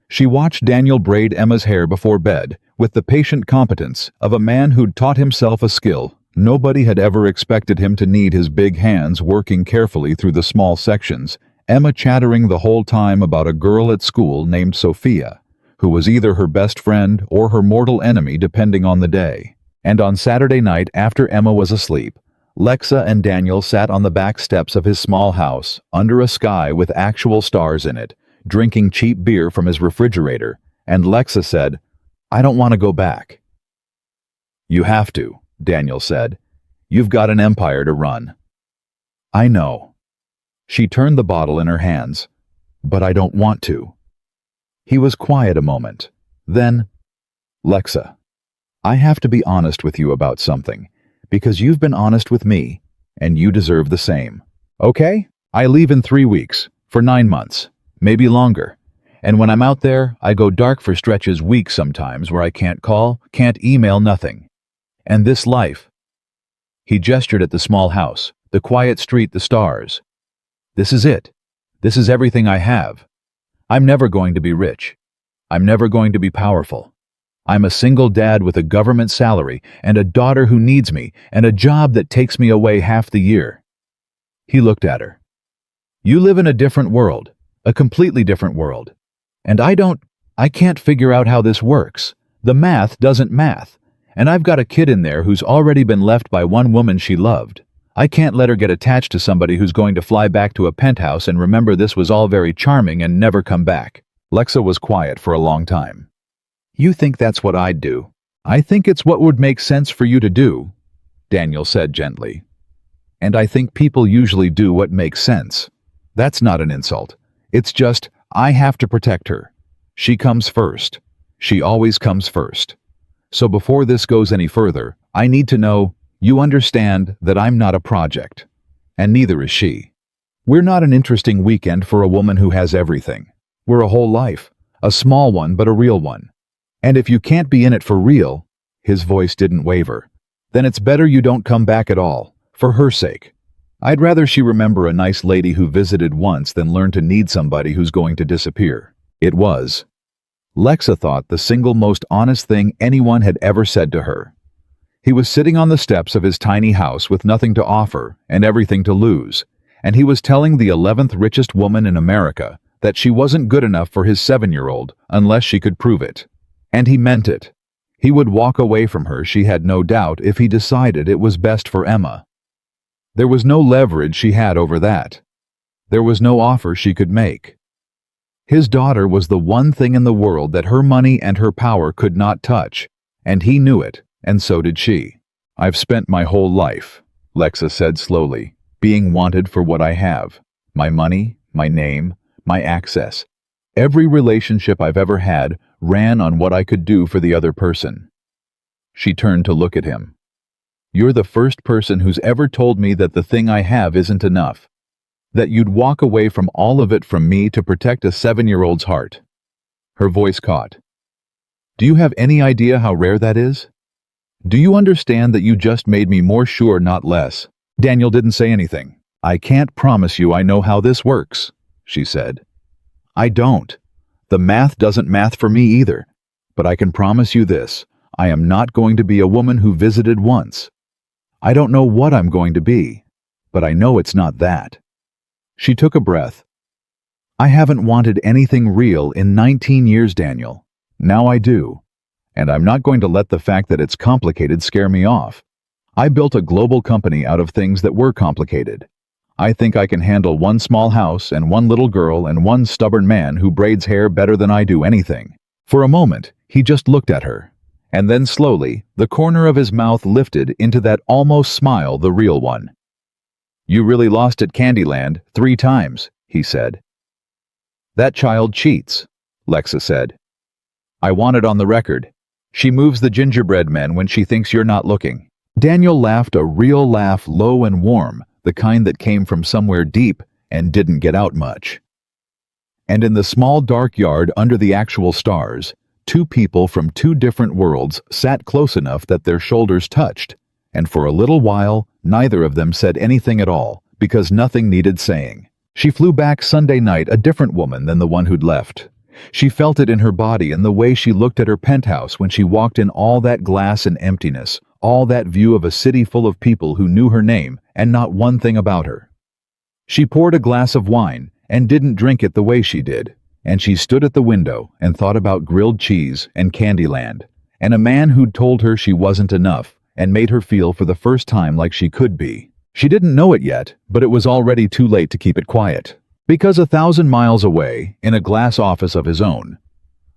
She watched Daniel braid Emma's hair before bed with the patient competence of a man who'd taught himself a skill nobody had ever expected him to need, his big hands working carefully through the small sections, Emma chattering the whole time about a girl at school named Sophia, who was either her best friend or her mortal enemy depending on the day. And on Saturday night, after Emma was asleep, Lexa and Daniel sat on the back steps of his small house, under a sky with actual stars in it, drinking cheap beer from his refrigerator, and Lexa said, "I don't want to go back." "You have to," Daniel said. "You've got an empire to run." "I know." She turned the bottle in her hands. "But I don't want to." He was quiet a moment. Then, "Lexa, I have to be honest with you about something, because you've been honest with me, and you deserve the same. Okay? I leave in 3 weeks, for 9 months, maybe longer. And when I'm out there, I go dark for stretches, weeks sometimes, where I can't call, can't email, nothing. And this life." He gestured at the small house, the quiet street, the stars. "This is it. This is everything I have. I'm never going to be rich. I'm never going to be powerful. I'm a single dad with a government salary and a daughter who needs me and a job that takes me away half the year." He looked at her. "You live in a different world, a completely different world. And I can't figure out how this works. The math doesn't math. And I've got a kid in there who's already been left by one woman she loved. I can't let her get attached to somebody who's going to fly back to a penthouse and remember this was all very charming and never come back." Lexa was quiet for a long time. "You think that's what I'd do? I think it's what would make sense for you to do," Daniel said gently. "And I think people usually do what makes sense. That's not an insult. It's just, I have to protect her. She comes first. She always comes first. So before this goes any further, I need to know you understand that I'm not a project. And neither is she. We're not an interesting weekend for a woman who has everything. We're a whole life, a small one but a real one. And if you can't be in it for real," his voice didn't waver, "then it's better you don't come back at all, for her sake. I'd rather she remember a nice lady who visited once than learn to need somebody who's going to disappear." It was, Lexa thought, the single most honest thing anyone had ever said to her. He was sitting on the steps of his tiny house with nothing to offer and everything to lose, and he was telling the 11th richest woman in America that she wasn't good enough for his 7-year-old unless she could prove it. And he meant it. He would walk away from her, she had no doubt, if he decided it was best for Emma. There was no leverage she had over that. There was no offer she could make. His daughter was the one thing in the world that her money and her power could not touch, and he knew it, and so did she. "I've spent my whole life," Lexa said slowly, "being wanted for what I have. My money, my name, my access. Every relationship I've ever had ran on what I could do for the other person." She turned to look at him. "You're the first person who's ever told me that the thing I have isn't enough. That you'd walk away from all of it from me to protect a 7-year-old's heart." Her voice caught. "Do you have any idea how rare that is? Do you understand that you just made me more sure, not less?" Daniel didn't say anything. "I can't promise you I know how this works," she said. "I don't. The math doesn't math for me either. But I can promise you this. I am not going to be a woman who visited once. I don't know what I'm going to be, but I know it's not that." She took a breath. "I haven't wanted anything real in 19 years, Daniel. Now I do. And I'm not going to let the fact that it's complicated scare me off. I built a global company out of things that were complicated. I think I can handle one small house and one little girl and one stubborn man who braids hair better than I do anything." For a moment, he just looked at her, And then slowly, the corner of his mouth lifted into that almost smile, the real one. "You really lost at Candyland 3 times, he said. "That child cheats," Lexa said. "I want it on the record. She moves the gingerbread men when she thinks you're not looking." Daniel laughed a real laugh, low and warm, the kind that came from somewhere deep and didn't get out much. And in the small dark yard under the actual stars, 2 people from 2 different worlds sat close enough that their shoulders touched, and for a little while, neither of them said anything at all, because nothing needed saying. She flew back Sunday night a different woman than the one who'd left. She felt it in her body and the way she looked at her penthouse when she walked in, all that glass and emptiness, all that view of a city full of people who knew her name and not one thing about her. She poured a glass of wine and didn't drink it the way she did, and she stood at the window and thought about grilled cheese and Candyland, and a man who'd told her she wasn't enough and made her feel for the first time like she could be. She didn't know it yet, but it was already too late to keep it quiet. Because 1,000 miles away, in a glass office of his own,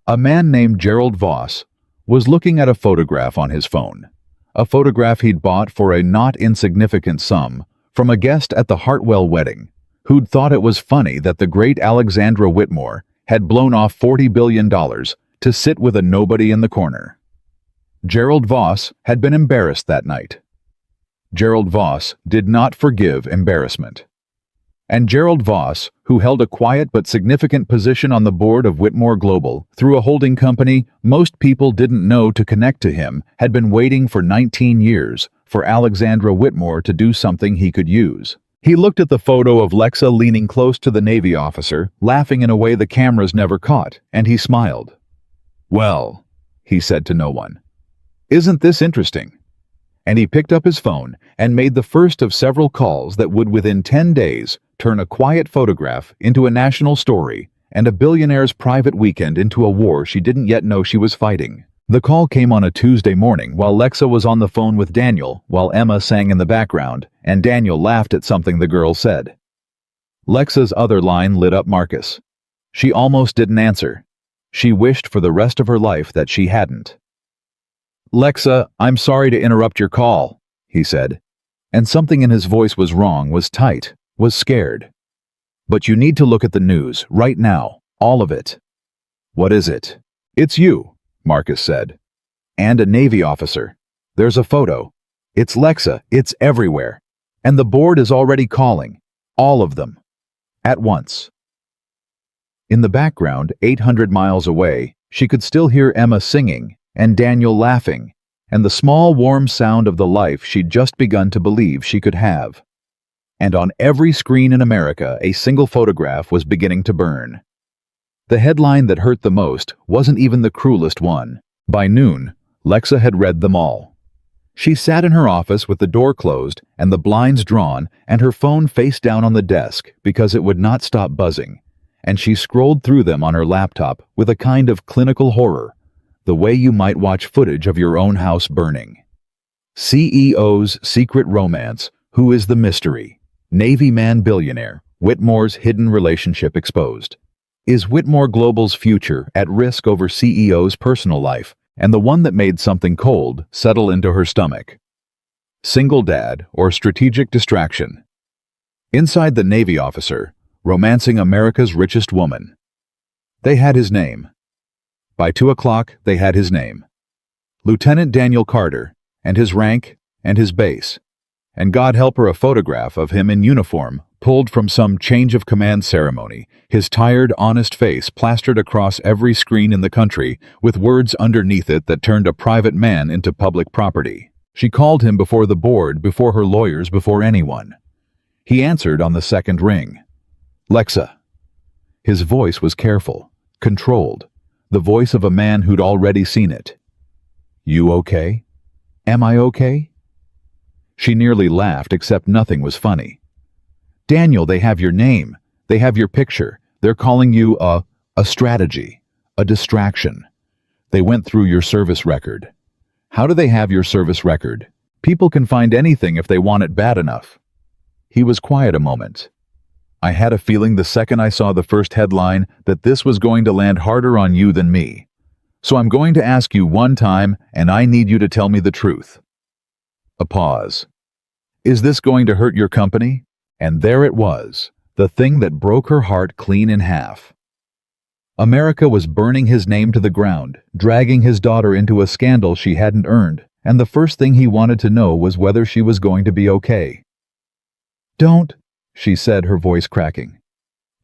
a man named Gerald Voss was looking at a photograph on his phone. A photograph he'd bought for a not insignificant sum from a guest at the Hartwell wedding, who'd thought it was funny that the great Alexandra Whitmore had blown off $40 billion to sit with a nobody in the corner. Gerald Voss had been embarrassed that night. Gerald Voss did not forgive embarrassment. And Gerald Voss, who held a quiet but significant position on the board of Whitmore Global through a holding company most people didn't know to connect to him, had been waiting for 19 years for Alexandra Whitmore to do something he could use. He looked at the photo of Lexa leaning close to the Navy officer, laughing in a way the cameras never caught, and he smiled. "Well," he said to no one, "isn't this interesting?" And he picked up his phone and made the first of several calls that would within 10 days turn a quiet photograph into a national story and a billionaire's private weekend into a war she didn't yet know she was fighting. The call came on a Tuesday morning while Lexa was on the phone with Daniel, while Emma sang in the background, and Daniel laughed at something the girl said. Lexa's other line lit up Marcus. She almost didn't answer. She wished for the rest of her life that she hadn't. "Lexa, I'm sorry to interrupt your call," he said, and something in his voice was wrong, was tight, was scared. "But you need to look at the news, right now, all of it." "What is it?" "It's you," Marcus said. "And a Navy officer. There's a photo. It's Lexa, it's everywhere. And the board is already calling. All of them. At once." In the background, 800 miles away, she could still hear Emma singing, and Daniel laughing, and the small warm sound of the life she'd just begun to believe she could have. And on every screen in America, a single photograph was beginning to burn. The headline that hurt the most wasn't even the cruelest one. By noon, Lexa had read them all. She sat in her office with the door closed and the blinds drawn and her phone face down on the desk because it would not stop buzzing, and she scrolled through them on her laptop with a kind of clinical horror, the way you might watch footage of your own house burning. CEO's secret romance, who is the mystery? Navy man billionaire, Whitmore's hidden relationship exposed. Is Whitmore Global's future at risk over CEO's personal life and the one that made something cold settle into her stomach? Single dad or strategic distraction? Inside the Navy officer, romancing America's richest woman. They had his name. By 2 o'clock, they had his name. Lieutenant Daniel Carter, and his rank, and his base. And God help her, a photograph of him in uniform, pulled from some change of command ceremony, his tired, honest face plastered across every screen in the country, with words underneath it that turned a private man into public property. She called him before the board, before her lawyers, before anyone. He answered on the second ring. "Lexa." His voice was careful, controlled, the voice of a man who'd already seen it. "You okay? Am I okay?" She nearly laughed, except nothing was funny. "Daniel, they have your name. They have your picture. They're calling you a strategy, a distraction. They went through your service record." "How do they have your service record? People can find anything if they want it bad enough." He was quiet a moment. "I had a feeling the second I saw the first headline that this was going to land harder on you than me. So I'm going to ask you one time, and I need you to tell me the truth. A pause. Is this going to hurt your company? And there it was, the thing that broke her heart clean in half. America was burning his name to the ground, dragging his daughter into a scandal she hadn't earned, and the first thing he wanted to know was whether she was going to be okay. "Don't," she said, her voice cracking.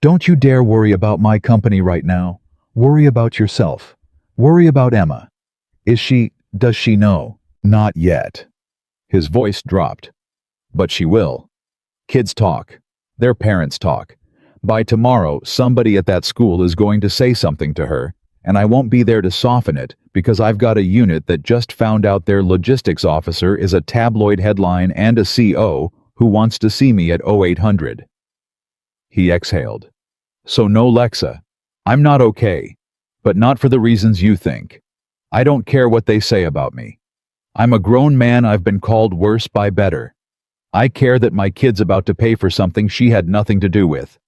"Don't you dare worry about my company right now. Worry about yourself. Worry about Emma. Does she know?" "Not yet." His voice dropped. "But she will. Kids talk. Their parents talk. By tomorrow, somebody at that school is going to say something to her, and I won't be there to soften it because I've got a unit that just found out their logistics officer is a tabloid headline and a CO who wants to see me at 0800. He exhaled. "So no, Lexa. I'm not okay, but not for the reasons you think. I don't care what they say about me. I'm a grown man. I've been called worse by better. I care that my kid's about to pay for something she had nothing to do with.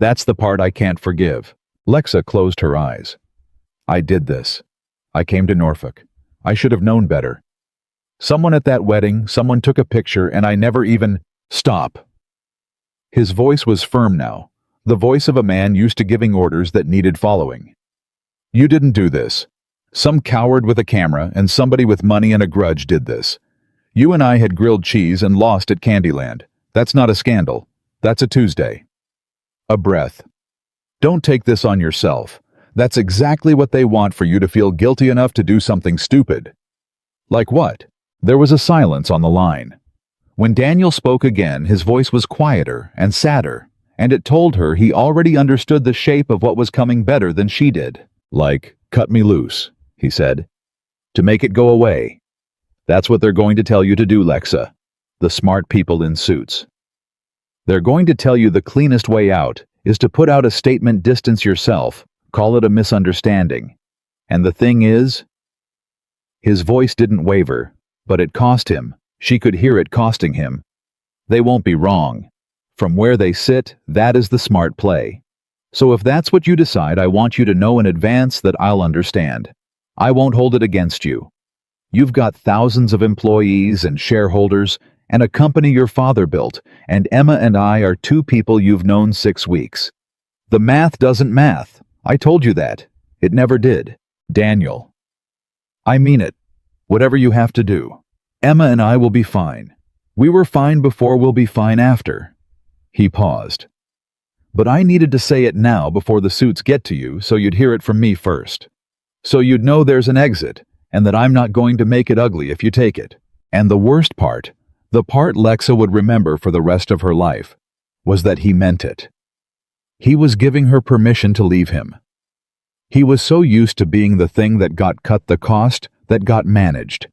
That's the part I can't forgive." Lexa closed her eyes. "I did this. I came to Norfolk. I should have known better. Someone at that wedding, someone took a picture, and I never even—" "Stop." His voice was firm now, the voice of a man used to giving orders that needed following. "You didn't do this. Some coward with a camera and somebody with money and a grudge did this. You and I had grilled cheese and lost at Candyland. That's not a scandal. That's a Tuesday." A breath. "Don't take this on yourself. That's exactly what they want, for you to feel guilty enough to do something stupid." "Like what?" There was a silence on the line. When Daniel spoke again, his voice was quieter and sadder, and it told her he already understood the shape of what was coming better than she did. "Like, cut me loose," he said. "To make it go away. That's what they're going to tell you to do, Lexa. The smart people in suits. They're going to tell you the cleanest way out is to put out a statement, distance yourself, call it a misunderstanding. And the thing is..." His voice didn't waver, but it cost him. She could hear it costing him. "They won't be wrong. From where they sit, that is the smart play. So if that's what you decide, I want you to know in advance that I'll understand. I won't hold it against you. You've got thousands of employees and shareholders and a company your father built, and Emma and I are two people you've known 6 weeks. The math doesn't math. I told you that. It never did. Daniel. I mean it. Whatever you have to do. Emma and I will be fine. We were fine before, we'll be fine after." He paused. "But I needed to say it now before the suits get to you, so you'd hear it from me first. So you'd know there's an exit, and that I'm not going to make it ugly if you take it. And the worst part, the part Lexa would remember for the rest of her life, was that he meant it. He was giving her permission to leave him. He was so used to being the thing that got cut, the cost that got managed.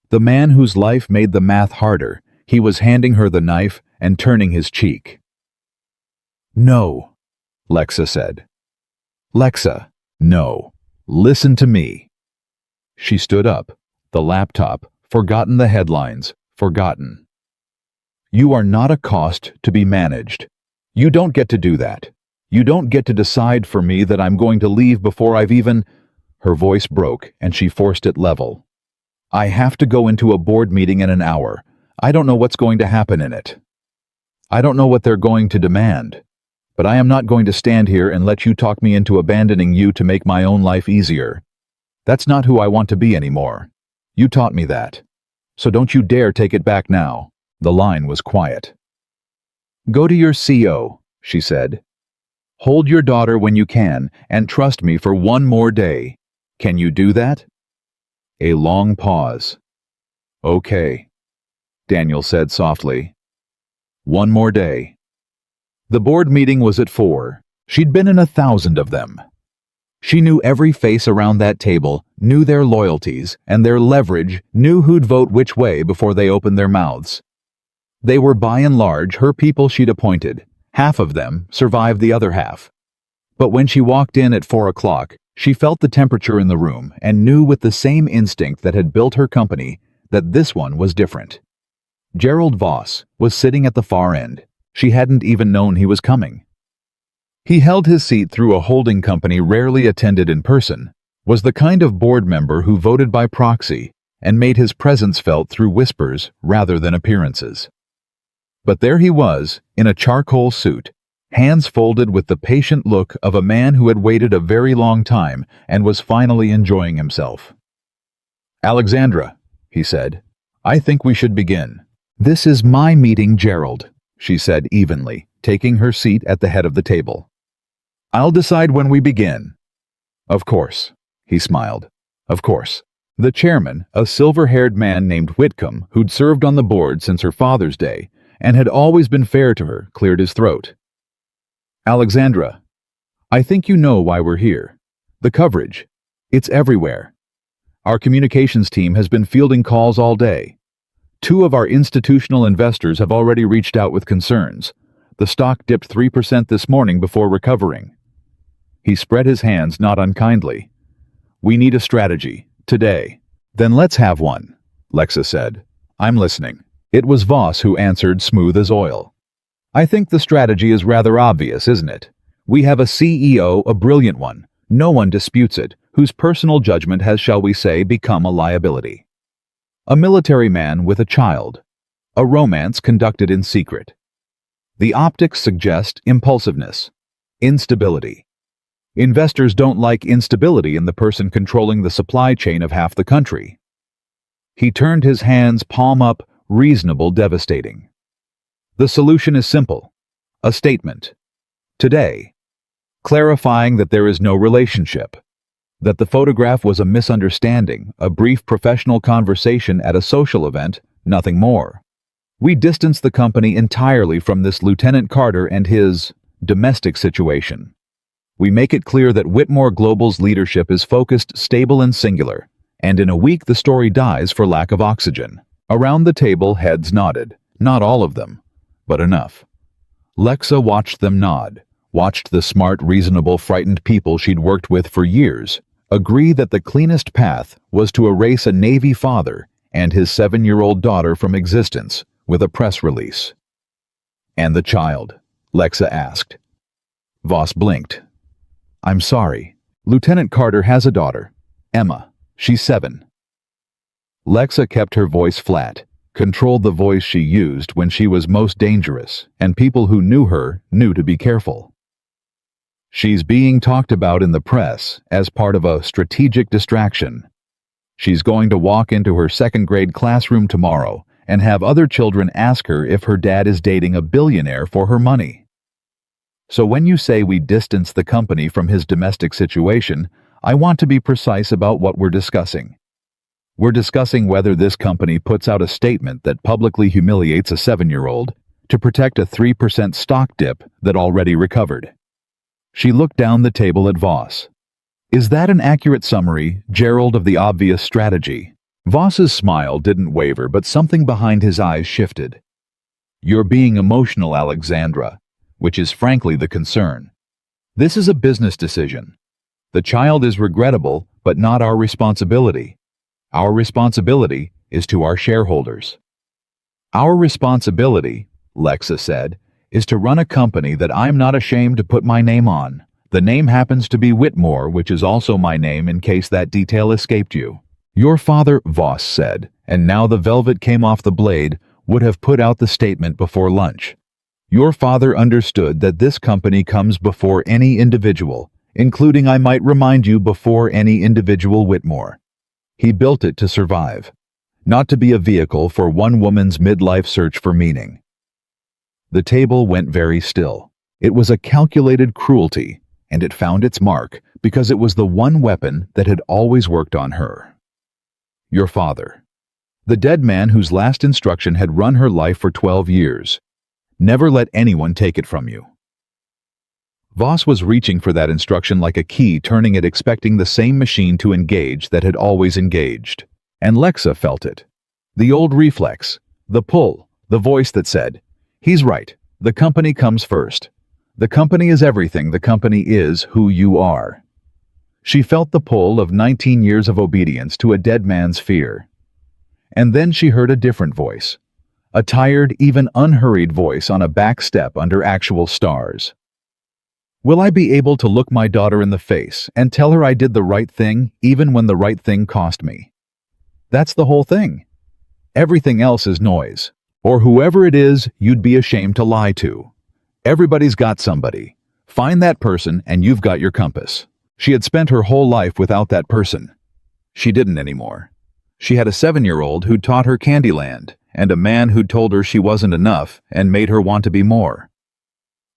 The man whose life made the math harder, he was handing her the knife and turning his cheek. "No," Lexa said. "Lexa, no. Listen to me." She stood up, the laptop, forgotten the headlines, forgotten. "You are not a cost to be managed. You don't get to do that. You don't get to decide for me that I'm going to leave before I've even—" Her voice broke and she forced it level. "I have to go into a board meeting in an hour. I don't know what's going to happen in it. I don't know what they're going to demand. But I am not going to stand here and let you talk me into abandoning you to make my own life easier. That's not who I want to be anymore. You taught me that. So don't you dare take it back now." The line was quiet. "Go to your CO," she said. "Hold your daughter when you can, and trust me for one more day. Can you do that?" A long pause. "Okay," Daniel said softly. "One more day." The board meeting was at 4. She'd been in 1,000 of them. She knew every face around that table, knew their loyalties and their leverage, knew who'd vote which way before they opened their mouths. They were by and large her people she'd appointed. Half of them survived the other half. But when she walked in at 4 o'clock, she felt the temperature in the room and knew with the same instinct that had built her company that this one was different. Gerald Voss was sitting at the far end. She hadn't even known he was coming. He held his seat through a holding company rarely attended in person, was the kind of board member who voted by proxy and made his presence felt through whispers rather than appearances. But there he was, in a charcoal suit, hands folded with the patient look of a man who had waited a very long time and was finally enjoying himself. "Alexandra," he said, "I think we should begin." "This is my meeting, Gerald," she said evenly, taking her seat at the head of the table. "I'll decide when we begin." "Of course," he smiled. "Of course." The chairman, a silver-haired man named Whitcomb, who'd served on the board since her father's day and had always been fair to her, cleared his throat. "Alexandra, I think you know why we're here. The coverage. It's everywhere. Our communications team has been fielding calls all day. 2 of our institutional investors have already reached out with concerns. The stock dipped 3% this morning before recovering." He spread his hands not unkindly. "We need a strategy, today." "Then let's have one," Lexa said. "I'm listening." It was Voss who answered, smooth as oil. "I think the strategy is rather obvious, isn't it? We have a CEO, a brilliant one, no one disputes it, whose personal judgment has, shall we say, become a liability. A military man with a child. A romance conducted in secret. The optics suggest impulsiveness, instability. Investors don't like instability in the person controlling the supply chain of half the country." He turned his hands palm up, reasonable, devastating. "The solution is simple. A statement. Today. Clarifying that there is no relationship. That the photograph was a misunderstanding, a brief professional conversation at a social event, nothing more. We distance the company entirely from this Lieutenant Carter and his domestic situation. We make it clear that Whitmore Global's leadership is focused, stable, and singular, and in a week the story dies for lack of oxygen." Around the table, heads nodded. Not all of them, but enough. Lexa watched them nod, watched the smart, reasonable, frightened people she'd worked with for years agree that the cleanest path was to erase a Navy father and his 7-year-old daughter from existence with a press release. "And the child?" Lexa asked. Voss blinked. "I'm sorry. Lieutenant Carter has a daughter, Emma. She's 7. Lexa kept her voice flat, controlled the voice she used when she was most dangerous, and people who knew her knew to be careful. "She's being talked about in the press as part of a strategic distraction. She's going to walk into her 2nd-grade classroom tomorrow and have other children ask her if her dad is dating a billionaire for her money. So when you say we distance the company from his domestic situation, I want to be precise about what we're discussing. We're discussing whether this company puts out a statement that publicly humiliates a 7-year-old to protect a 3% stock dip that already recovered." She looked down the table at Voss. "Is that an accurate summary, Gerald, of the obvious strategy?" Voss's smile didn't waver, but something behind his eyes shifted. "You're being emotional, Alexandra, which is frankly the concern. This is a business decision. The child is regrettable, but not our responsibility. Our responsibility is to our shareholders." "Our responsibility," Lexa said, "is to run a company that I'm not ashamed to put my name on. The name happens to be Whitmore, which is also my name in case that detail escaped you. Your father," Voss said, and now the velvet came off the blade, "would have put out the statement before lunch. Your father understood that this company comes before any individual, including, I might remind you, before any individual Whitmore. He built it to survive, not to be a vehicle for one woman's midlife search for meaning." The table went very still. It was a calculated cruelty, and it found its mark because it was the one weapon that had always worked on her. Your father. The dead man whose last instruction had run her life for 12 years. Never let anyone take it from you. Voss was reaching for that instruction like a key, turning it, expecting the same machine to engage that had always engaged. And Lexa felt it. The old reflex, the pull, the voice that said, "He's right. The company comes first. The company is everything. The company is who you are." She felt the pull of 19 years of obedience to a dead man's fear. And then she heard a different voice. A tired, even unhurried voice on a back step under actual stars. Will I be able to look my daughter in the face and tell her I did the right thing even when the right thing cost me? That's the whole thing. Everything else is noise. Or whoever it is you'd be ashamed to lie to. Everybody's got somebody. Find that person and you've got your compass. She had spent her whole life without that person. She didn't anymore. She had a 7-year-old who taught her Candyland, and a man who'd told her she wasn't enough and made her want to be more.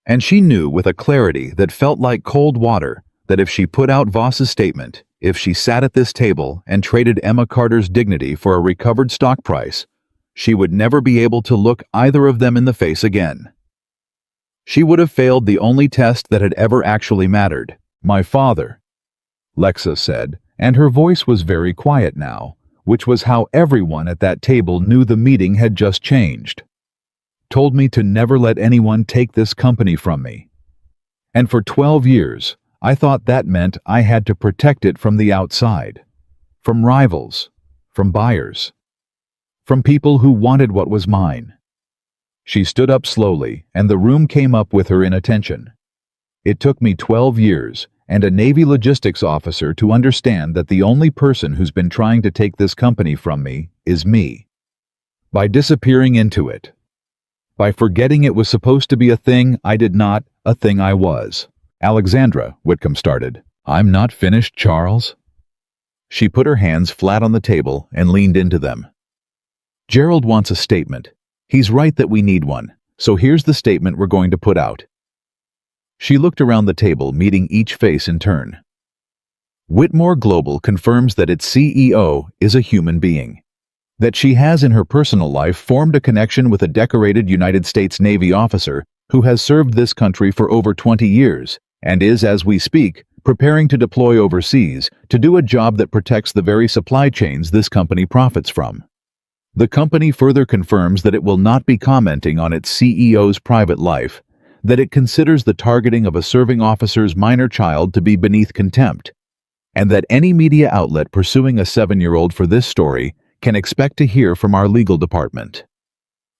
And she knew with a clarity that felt like cold water that if she put out Voss's statement, if she sat at this table and traded Emma Carter's dignity for a recovered stock price, she would never be able to look either of them in the face again. She would have failed the only test that had ever actually mattered. My father, Lexa said, and her voice was very quiet now, which was how everyone at that table knew the meeting had just changed. Told me to never let anyone take this company from me. And for 12 years, I thought that meant I had to protect it from the outside, from rivals, from buyers, from people who wanted what was mine. She stood up slowly, and the room came up with her in attention. It took me 12 years and a Navy logistics officer to understand that the only person who's been trying to take this company from me is me. By disappearing into it. By forgetting it was supposed to be a thing I did not, a thing I was. Alexandra, Whitcomb started. I'm not finished, Charles. She put her hands flat on the table and leaned into them. Gerald wants a statement. He's right that we need one, so here's the statement we're going to put out. She looked around the table, meeting each face in turn. Whitmore Global confirms that its CEO is a human being. That she has in her personal life formed a connection with a decorated United States Navy officer who has served this country for over 20 years and is, as we speak, preparing to deploy overseas to do a job that protects the very supply chains this company profits from. The company further confirms that it will not be commenting on its CEO's private life, that it considers the targeting of a serving officer's minor child to be beneath contempt, and that any media outlet pursuing a 7-year-old for this story can expect to hear from our legal department.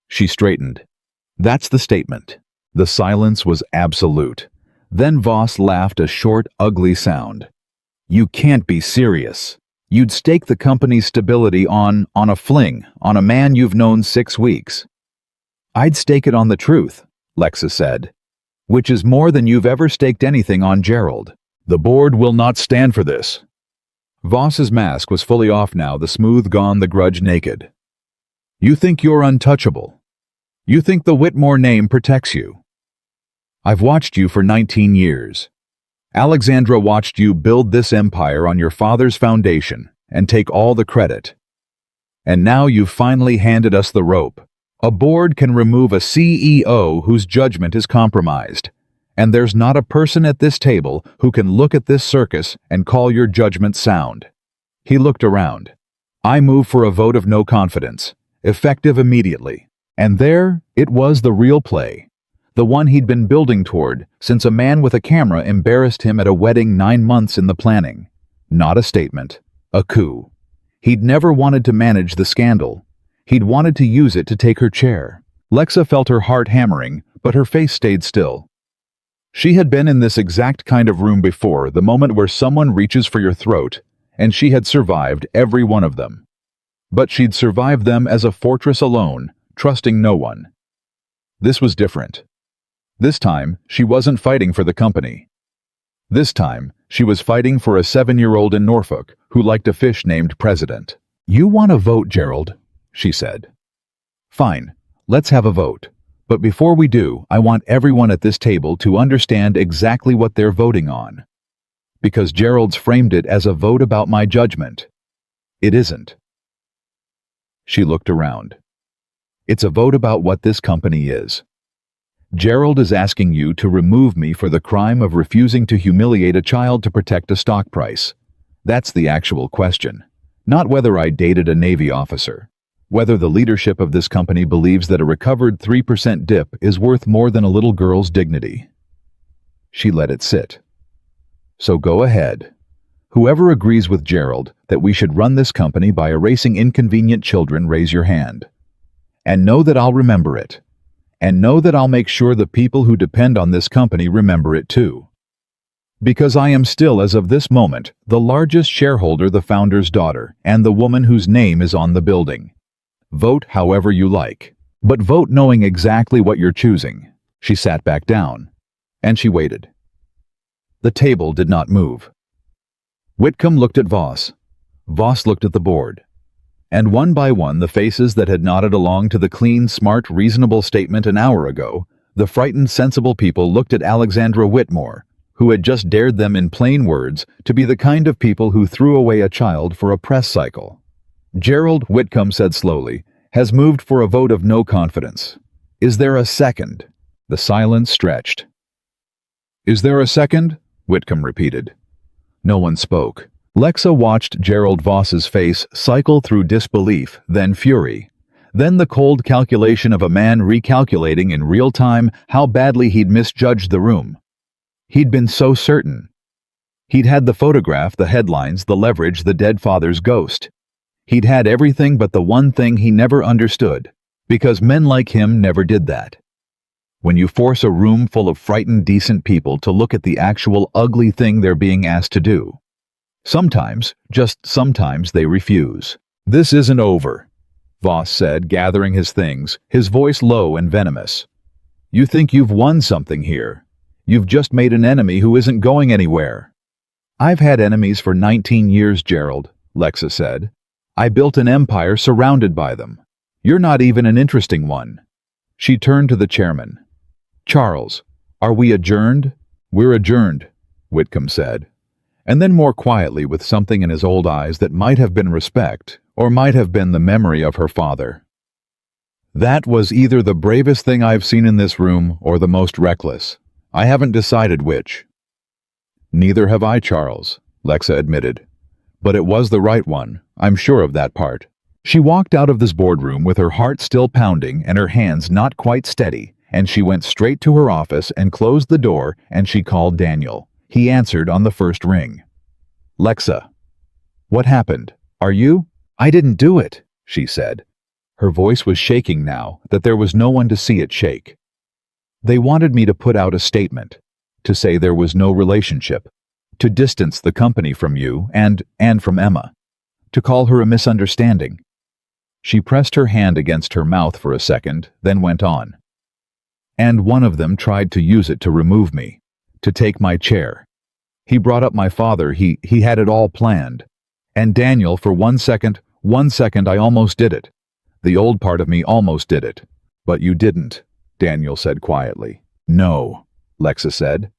She straightened. That's the statement. The silence was absolute. Then Voss laughed a short, ugly sound. You can't be serious. You'd stake the company's stability on a fling, on a man you've known 6 weeks. I'd stake it on the truth, Lexa said, which is more than you've ever staked anything on, Gerald. The board will not stand for this. Voss's mask was fully off now, the smooth gone, the grudge naked. You think you're untouchable. You think the Whitmore name protects you. I've watched you for 19 years. Alexandra watched you build this empire on your father's foundation and take all the credit. And now you've finally handed us the rope. A board can remove a CEO whose judgment is compromised, and there's not a person at this table who can look at this circus and call your judgment sound. He looked around. I move for a vote of no confidence, effective immediately. And there it was, the real play. The one he'd been building toward since a man with a camera embarrassed him at a wedding 9 months in the planning. Not a statement, a coup. He'd never wanted to manage the scandal. He'd wanted to use it to take her chair. Lexa felt her heart hammering, but her face stayed still. She had been in this exact kind of room before, the moment where someone reaches for your throat, and she had survived every one of them. But she'd survived them as a fortress alone, trusting no one. This was different. This time, she wasn't fighting for the company. This time, she was fighting for a 7-year-old in Norfolk who liked a fish named President. You want a vote, Gerald, she said. Fine, let's have a vote. But before we do, I want everyone at this table to understand exactly what they're voting on. Because Gerald's framed it as a vote about my judgment. It isn't. She looked around. It's a vote about what this company is. Gerald is asking you to remove me for the crime of refusing to humiliate a child to protect a stock price. That's the actual question. Not whether I dated a Navy officer. Whether the leadership of this company believes that a recovered 3% dip is worth more than a little girl's dignity. She let it sit. So go ahead. Whoever agrees with Gerald that we should run this company by erasing inconvenient children, raise your hand. And know that I'll remember it. And know that I'll make sure the people who depend on this company remember it too. Because I am still, as of this moment, the largest shareholder, the founder's daughter, and the woman whose name is on the building. Vote however you like. But vote knowing exactly what you're choosing." She sat back down, and she waited. The table did not move. Whitcomb looked at Voss. Voss looked at the board. And one by one, the faces that had nodded along to the clean, smart, reasonable statement an hour ago, the frightened, sensible people looked at Alexandra Whitmore, who had just dared them in plain words to be the kind of people who threw away a child for a press cycle. "Gerald," Whitcomb said slowly, "has moved for a vote of no confidence. Is there a second?" The silence stretched. "Is there a second?" Whitcomb repeated. No one spoke. Lexa watched Gerald Voss's face cycle through disbelief, then fury. Then the cold calculation of a man recalculating in real time how badly he'd misjudged the room. He'd been so certain. He'd had the photograph, the headlines, the leverage, the dead father's ghost. He'd had everything but the one thing he never understood, because men like him never did that. When you force a room full of frightened, decent people to look at the actual ugly thing they're being asked to do, sometimes, just sometimes, they refuse. "This isn't over," Voss said, gathering his things, his voice low and venomous. "You think you've won something here. You've just made an enemy who isn't going anywhere." "I've had enemies for 19 years, Gerald," Lexa said. "I built an empire surrounded by them. You're not even an interesting one." She turned to the chairman. "Charles, are we adjourned?" "We're adjourned," Whitcomb said. And then more quietly, with something in his old eyes that might have been respect, or might have been the memory of her father. "That was either the bravest thing I've seen in this room or the most reckless. I haven't decided which." "Neither have I, Charles," Lexa admitted. "But it was the right one. I'm sure of that part." She walked out of this boardroom with her heart still pounding and her hands not quite steady, and she went straight to her office and closed the door, and she called Daniel. He answered on the first ring. "Lexa." "What happened? Are you?" "I didn't do it," she said. Her voice was shaking now that there was no one to see it shake. "They wanted me to put out a statement, to say there was no relationship, to distance the company from you and from Emma, to call her a misunderstanding." She pressed her hand against her mouth for a second, then went on. "And one of them tried to use it to remove me, to take my chair. He brought up my father, he had it all planned. And Daniel, for one second, I almost did it. The old part of me almost did it. But you didn't," Daniel said quietly. "No," Lexa said.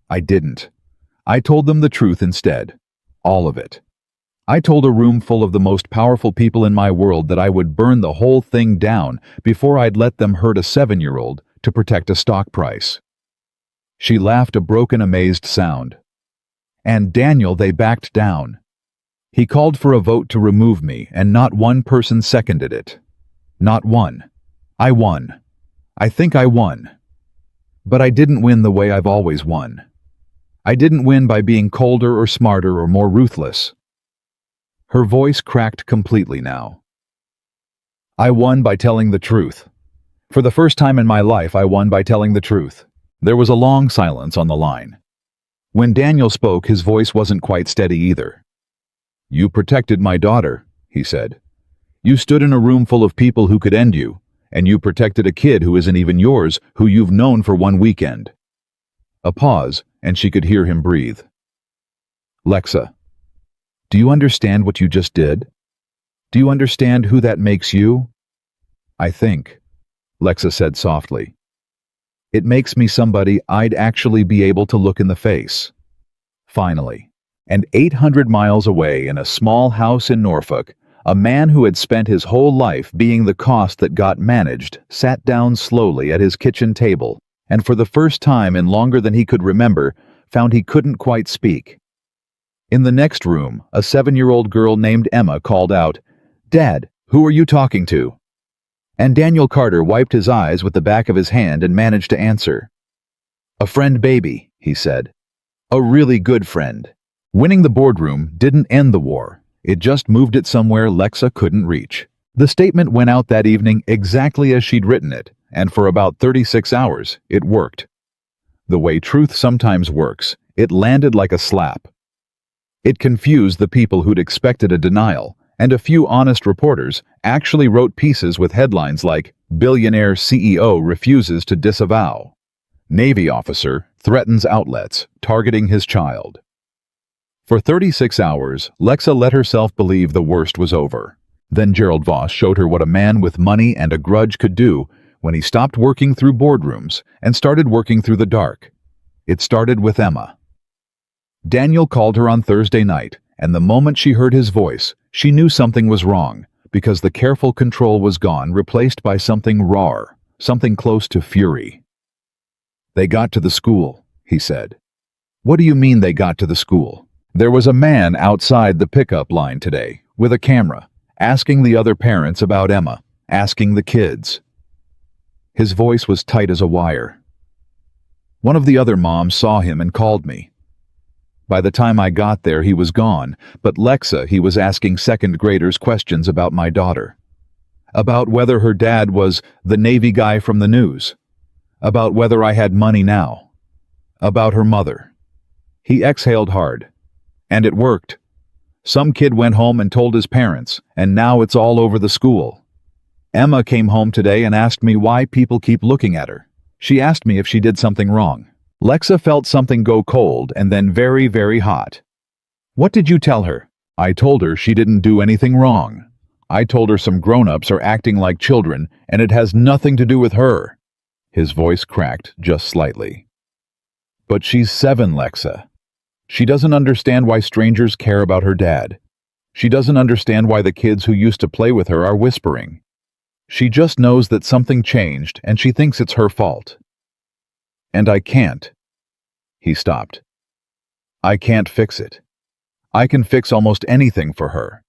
"I didn't. I told them the truth instead. All of it. I told a room full of the most powerful people in my world that I would burn the whole thing down before I'd let them hurt a 7-year-old to protect a stock price." She laughed a broken, amazed sound. "And Daniel, they backed down. He called for a vote to remove me, and not one person seconded it. Not one. I won. I think I won. But I didn't win the way I've always won. I didn't win by being colder or smarter or more ruthless." Her voice cracked completely now. "I won by telling the truth. For the first time in my life, I won by telling the truth." There was a long silence on the line. When Daniel spoke, his voice wasn't quite steady either. "You protected my daughter," he said. "You stood in a room full of people who could end you, and you protected a kid who isn't even yours, who you've known for one weekend." A pause, and she could hear him breathe. "Lexa, do you understand what you just did? Do you understand who that makes you?" "I think," Lexa said softly. "It makes me somebody I'd actually be able to look in the face." Finally, and 800 miles away in a small house in Norfolk, a man who had spent his whole life being the cost that got managed sat down slowly at his kitchen table, and for the first time in longer than he could remember, found he couldn't quite speak. In the next room, a 7-year-old girl named Emma called out, "Dad, who are you talking to?" And Daniel Carter wiped his eyes with the back of his hand and managed to answer. "A friend, baby," he said. "A really good friend." Winning the boardroom didn't end the war. It just moved it somewhere Lexa couldn't reach. The statement went out that evening exactly as she'd written it, and for about 36 hours, it worked. The way truth sometimes works, It landed like a slap. It confused the people who'd expected a denial, and a few honest reporters actually wrote pieces with headlines like, "Billionaire CEO refuses to disavow." "Navy officer threatens outlets, targeting his child." For 36 hours, Lexa let herself believe the worst was over. Then Gerald Voss showed her what a man with money and a grudge could do when he stopped working through boardrooms and started working through the dark. It started with Emma. Daniel called her on Thursday night, and the moment she heard his voice, she knew something was wrong, because the careful control was gone, replaced by something raw, something close to fury. "They got to the school," he said. "What do you mean they got to the school?" "There was a man outside the pickup line today, with a camera, asking the other parents about Emma, asking the kids." His voice was tight as a wire. "One of the other moms saw him and called me. By the time I got there, he was gone, but Lexa, he was asking second graders questions about my daughter. About whether her dad was the Navy guy from the news. About whether I had money now. About her mother." He exhaled hard. "And it worked. Some kid went home and told his parents, and now it's all over the school. Emma came home today and asked me why people keep looking at her. She asked me if she did something wrong." Lexa felt something go cold and then very, very hot. "What did you tell her?" "I told her she didn't do anything wrong. I told her some grown-ups are acting like children, and it has nothing to do with her." His voice cracked just slightly. "But she's 7, Lexa. She doesn't understand why strangers care about her dad. She doesn't understand why the kids who used to play with her are whispering. She just knows that something changed, and she thinks it's her fault. And I can't." He stopped. "I can't fix it. I can fix almost anything for her.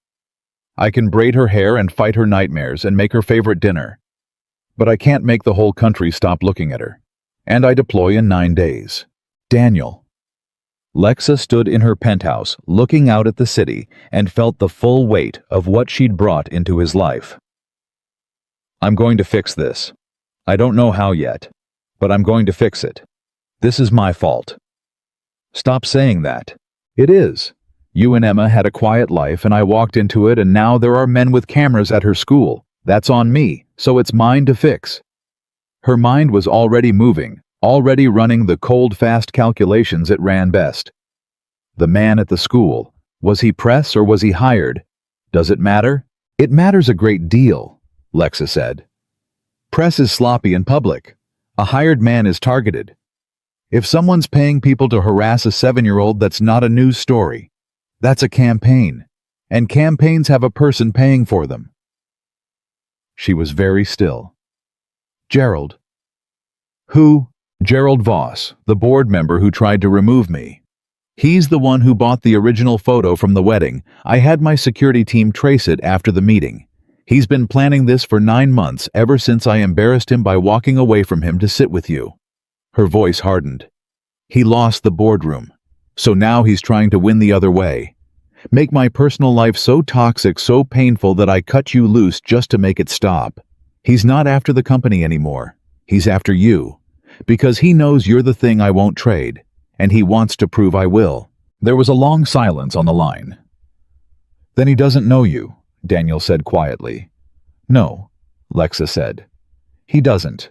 I can braid her hair and fight her nightmares and make her favorite dinner. But I can't make the whole country stop looking at her. And I deploy in 9 days. Daniel." Lexa stood in her penthouse, looking out at the city, and felt the full weight of what she'd brought into his life. "I'm going to fix this. I don't know how yet, but I'm going to fix it. This is my fault." "Stop saying that. It is. You and Emma had a quiet life and I walked into it, and now there are men with cameras at her school. That's on me, so it's mine to fix." Her mind was already moving, already running the cold, fast calculations it ran best. The man at the school, was he press or was he hired? Does it matter? "It matters a great deal," Lexa said. "Press is sloppy in public. A hired man is targeted. If someone's paying people to harass a 7-year-old, that's not a news story. That's a campaign. And campaigns have a person paying for them." She was very still. "Gerald." "Who?" "Gerald Voss, the board member who tried to remove me. He's the one who bought the original photo from the wedding. I had my security team trace it after the meeting. He's been planning this for 9 months, ever since I embarrassed him by walking away from him to sit with you." Her voice hardened. "He lost the boardroom, so now he's trying to win the other way. Make my personal life so toxic, so painful that I cut you loose just to make it stop. He's not after the company anymore. He's after you, because he knows you're the thing I won't trade, and he wants to prove I will." There was a long silence on the line. "Then he doesn't know you," Daniel said quietly. "No," Lexa said. "He doesn't,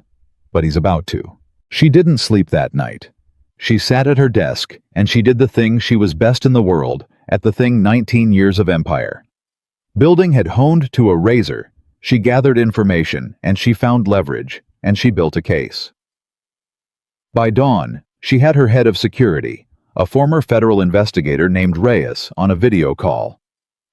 but he's about to." She didn't sleep that night. She sat at her desk, and she did the thing she was best in the world, at the thing 19 years of empire. Building had honed to a razor. She gathered information, and she found leverage, and she built a case. By dawn, she had her head of security, a former federal investigator named Reyes, on a video call.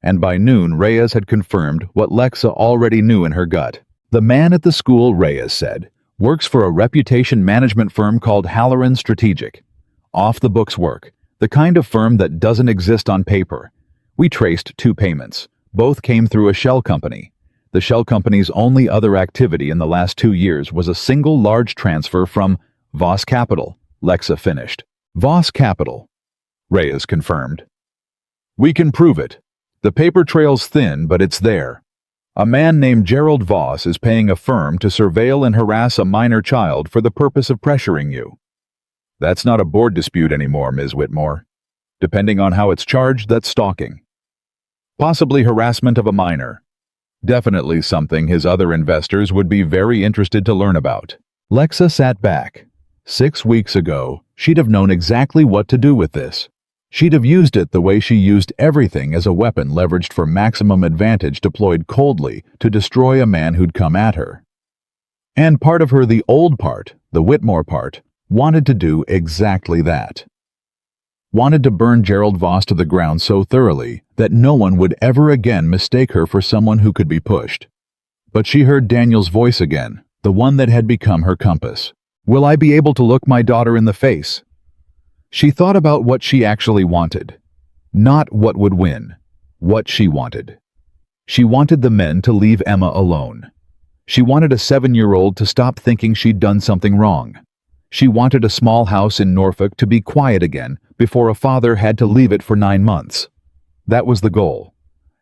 And by noon, Reyes had confirmed what Lexa already knew in her gut. "The man at the school," Reyes said, "works for a reputation management firm called Halloran Strategic. Off-the-books work, the kind of firm that doesn't exist on paper. We traced 2 payments. Both came through a shell company. The shell company's only other activity in the last 2 years was a single large transfer from Voss Capital," Lexa finished. "Voss Capital," Reyes confirmed. "We can prove it. The paper trail's thin, but it's there. A man named Gerald Voss is paying a firm to surveil and harass a minor child for the purpose of pressuring you. That's not a board dispute anymore, Ms. Whitmore. Depending on how it's charged, that's stalking. Possibly harassment of a minor. Definitely something his other investors would be very interested to learn about. Lexa sat back. 6 weeks ago, she'd have known exactly what to do with this. She'd have used it the way she used everything as a weapon leveraged for maximum advantage deployed coldly to destroy a man who'd come at her. And part of her, the old part, the Whitmore part, wanted to do exactly that. Wanted to burn Gerald Voss to the ground so thoroughly that no one would ever again mistake her for someone who could be pushed. But she heard Daniel's voice again, the one that had become her compass. Will I be able to look my daughter in the face? She thought about what she actually wanted. Not what would win. What she wanted. She wanted the men to leave Emma alone. She wanted a 7-year-old to stop thinking she'd done something wrong. She wanted a small house in Norfolk to be quiet again before a father had to leave it for 9 months. That was the goal.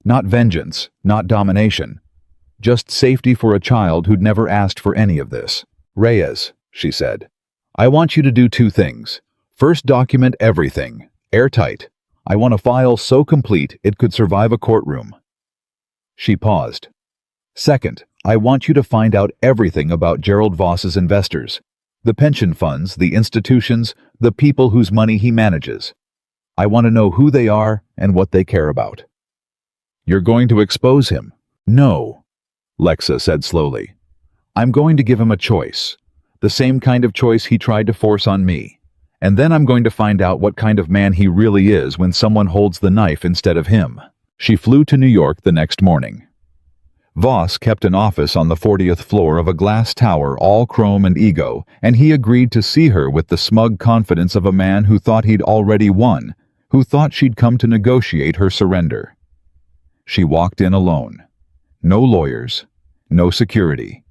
Not vengeance, not domination. Just safety for a child who'd never asked for any of this. Reyes, she said, I want you to do 2 things. First, document everything, airtight. I want a file so complete it could survive a courtroom. She paused. Second, I want you to find out everything about Gerald Voss's investors. The pension funds, the institutions, the people whose money he manages. I want to know who they are and what they care about. You're going to expose him? No, Lexa said slowly. I'm going to give him a choice. The same kind of choice he tried to force on me. And then I'm going to find out what kind of man he really is when someone holds the knife instead of him. She flew to New York the next morning. Voss kept an office on the 40th floor of a glass tower all chrome and ego, and he agreed to see her with the smug confidence of a man who thought he'd already won, who thought she'd come to negotiate her surrender. She walked in alone. No lawyers, no security.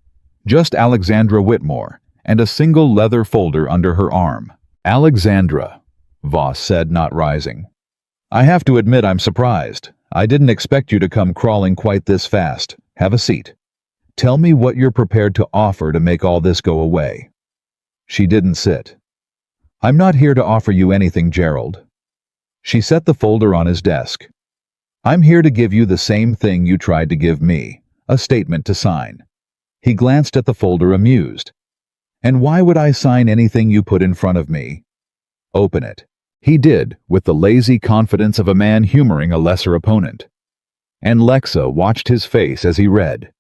Just Alexandra Whitmore, and a single leather folder under her arm. Alexandra, Voss said, not rising. I have to admit I'm surprised. I didn't expect you to come crawling quite this fast. Have a seat. Tell me what you're prepared to offer to make all this go away. She didn't sit. I'm not here to offer you anything, Gerald. She set the folder on his desk. I'm here to give you the same thing you tried to give me, a statement to sign. He glanced at the folder, amused. And why would I sign anything you put in front of me? Open it. He did, with the lazy confidence of a man humoring a lesser opponent. And Lexa watched his face as he read.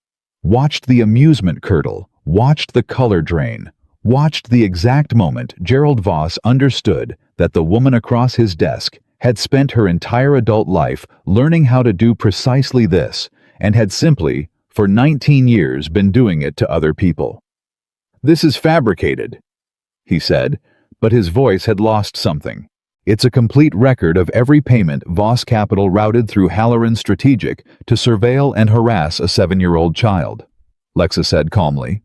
Watched the amusement curdle, watched the color drain, watched the exact moment Gerald Voss understood that the woman across his desk had spent her entire adult life learning how to do precisely this, and had simply, for 19 years, been doing it to other people. This is fabricated, he said, but his voice had lost something. It's a complete record of every payment Voss Capital routed through Halloran Strategic to surveil and harass a 7-year-old child, Lexa said calmly.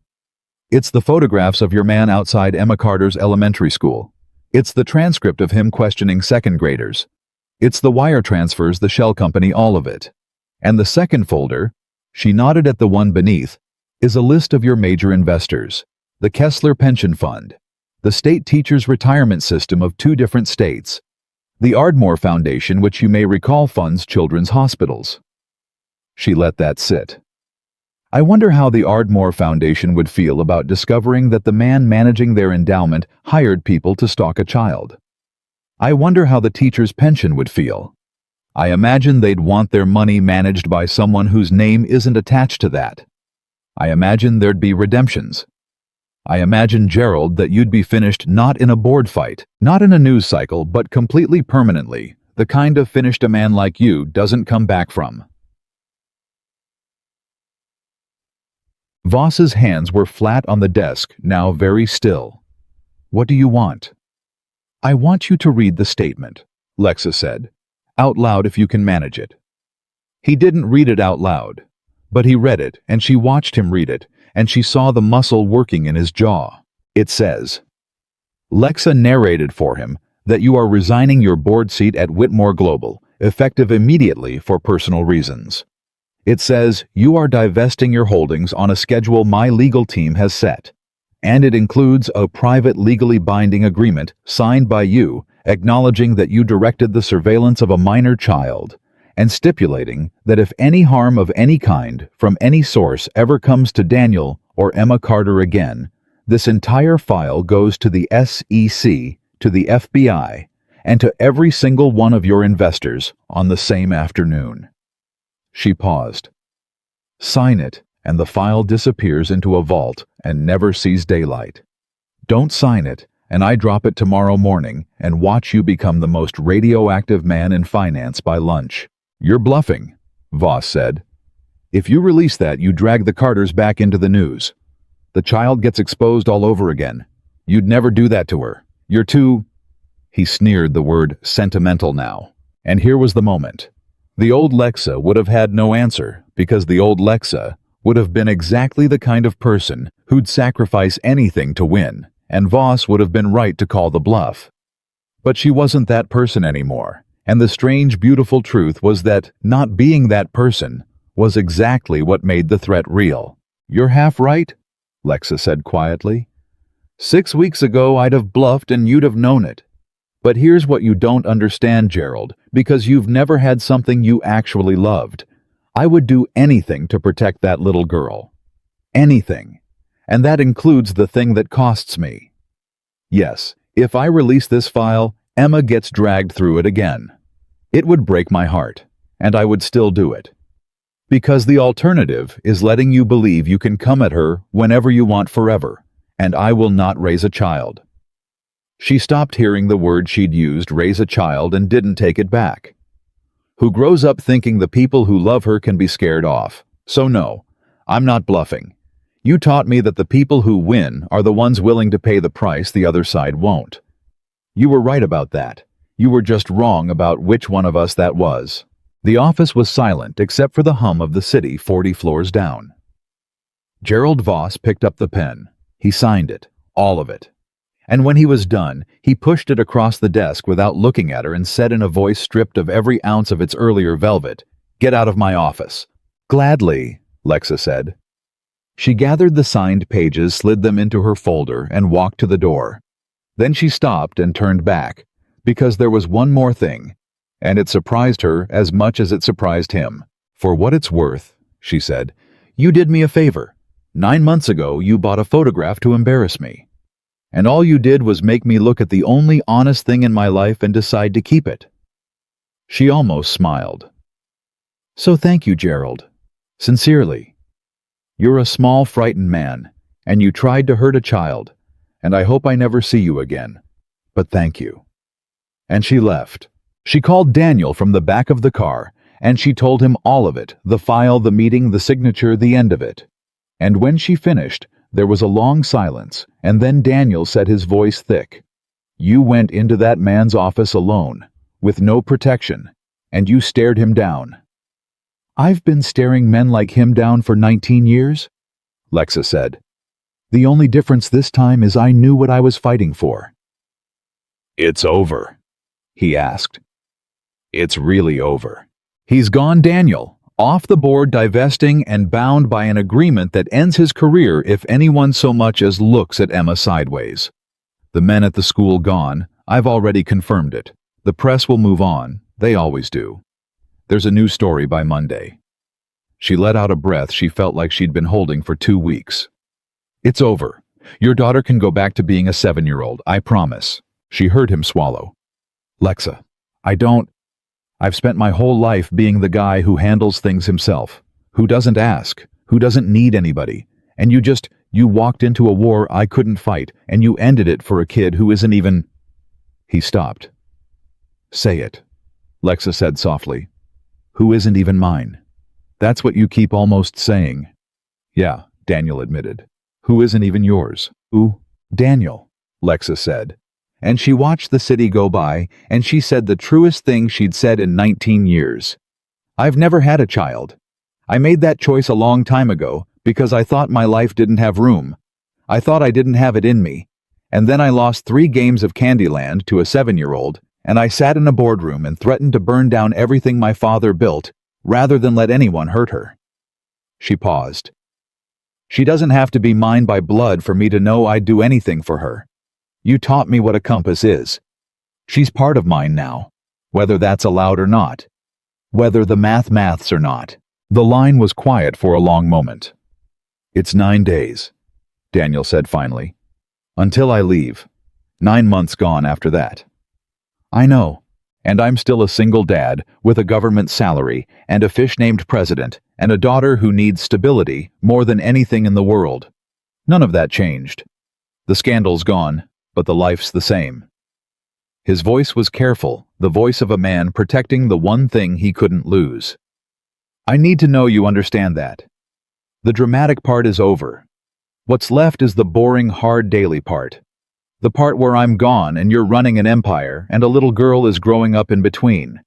It's the photographs of your man outside Emma Carter's elementary school. It's the transcript of him questioning 2nd graders. It's the wire transfers, the shell company, all of it. And the second folder, she nodded at the one beneath, is a list of your major investors. The Kessler Pension Fund, the state teachers' retirement system of 2 different states, the Ardmore Foundation, which you may recall funds children's hospitals. She let that sit. I wonder how the Ardmore Foundation would feel about discovering that the man managing their endowment hired people to stalk a child. I wonder how the teacher's pension would feel. I imagine they'd want their money managed by someone whose name isn't attached to that. I imagine there'd be redemptions. I imagine, Gerald, that you'd be finished not in a board fight, not in a news cycle, but completely permanently, the kind of finished a man like you doesn't come back from. Voss's hands were flat on the desk, now very still. What do you want? I want you to read the statement, Lexa said, out loud if you can manage it. He didn't read it out loud, but he read it, and she watched him read it, and she saw the muscle working in his jaw. It says, Lexa narrated for him that you are resigning your board seat at Whitmore Global, effective immediately for personal reasons. It says you are divesting your holdings on a schedule my legal team has set. and it includes a private legally binding agreement signed by you acknowledging that you directed the surveillance of a minor child and stipulating that if any harm of any kind from any source ever comes to Daniel or Emma Carter again, this entire file goes to the SEC, to the FBI, and to every single one of your investors on the same afternoon. She paused. Sign it, and the file disappears into a vault and never sees daylight. Don't sign it, and I drop it tomorrow morning and watch you become the most radioactive man in finance by lunch. You're bluffing, Voss said. If you release that, you drag the Carters back into the news. The child gets exposed all over again. You'd never do that to her. You're too... He sneered the word sentimental now. And here was the moment. The old Lexa would have had no answer, because the old Lexa would have been exactly the kind of person who'd sacrifice anything to win, and Voss would have been right to call the bluff. But she wasn't that person anymore, and the strange, beautiful truth was that not being that person was exactly what made the threat real. You're half right, Lexa said quietly. 6 weeks ago I'd have bluffed and you'd have known it. But here's what you don't understand, Gerald, because you've never had something you actually loved. I would do anything to protect that little girl. Anything. And that includes the thing that costs me. Yes, if I release this file, Emma gets dragged through it again. It would break my heart, and I would still do it. Because the alternative is letting you believe you can come at her whenever you want forever, and I will not raise a child. She stopped hearing the word she'd used, raise a child, and didn't take it back. Who grows up thinking the people who love her can be scared off. So no, I'm not bluffing. You taught me that the people who win are the ones willing to pay the price the other side won't. You were right about that. You were just wrong about which one of us that was. The office was silent except for the hum of the city 40 floors down. Gerald Voss picked up the pen. He signed it, all of it. And when he was done, he pushed it across the desk without looking at her and said in a voice stripped of every ounce of its earlier velvet, "Get out of my office." "Gladly," Lexa said. She gathered the signed pages, slid them into her folder, and walked to the door. Then she stopped and turned back, because there was one more thing, and it surprised her as much as it surprised him. "For what it's worth," she said, "you did me a favor. 9 months ago, you bought a photograph to embarrass me. And all you did was make me look at the only honest thing in my life and decide to keep it." She almost smiled. "So thank you, Gerald. Sincerely. You're a small, frightened man, and you tried to hurt a child, and I hope I never see you again. But thank you." And she left. She called Daniel from the back of the car, and she told him all of it, the file, the meeting, the signature, the end of it. And when she finished, there was a long silence, and then Daniel said, his voice thick, "You went into that man's office alone, with no protection, and you stared him down." "I've been staring men like him down for 19 years, Lexa said. "The only difference this time is I knew what I was fighting for." "It's over?" he asked. "It's really over. He's gone, Daniel. Off the board, divesting and bound by an agreement that ends his career if anyone so much as looks at Emma sideways. The men at the school gone, I've already confirmed it. The press will move on, they always do. There's a new story by Monday." She let out a breath she felt like she'd been holding for 2 weeks. "It's over. Your daughter can go back to being a 7-year-old, I promise." She heard him swallow. "Lexa, I've spent my whole life being the guy who handles things himself, who doesn't ask, who doesn't need anybody, and you walked into a war I couldn't fight, and you ended it for a kid who isn't even—" He stopped. "Say it," Lexa said softly. "Who isn't even mine. That's what you keep almost saying." "Yeah," Daniel admitted. "Who isn't even yours?" "Who?" "Daniel," Lexa said. And she watched the city go by, and she said the truest thing she'd said in 19 years. "I've never had a child. I made that choice a long time ago because I thought my life didn't have room. I thought I didn't have it in me. And then I lost 3 games of Candyland to a 7-year-old, and I sat in a boardroom and threatened to burn down everything my father built rather than let anyone hurt her." She paused. She doesn't have to be mine by blood for me to know I'd do anything for her. You taught me what a compass is. She's part of mine now, whether that's allowed or not. Whether the maths or not. The line was quiet for a long moment. It's 9 days, Daniel said finally. Until I leave. 9 months gone after that. I know, and I'm still a single dad with a government salary and a fish named president and a daughter who needs stability more than anything in the world. None of that changed. The scandal's gone, but the life's the same. His voice was careful, the voice of a man protecting the one thing he couldn't lose. I need to know you understand that. The dramatic part is over. What's left is the boring, hard daily part. The part where I'm gone and you're running an empire and a little girl is growing up in between.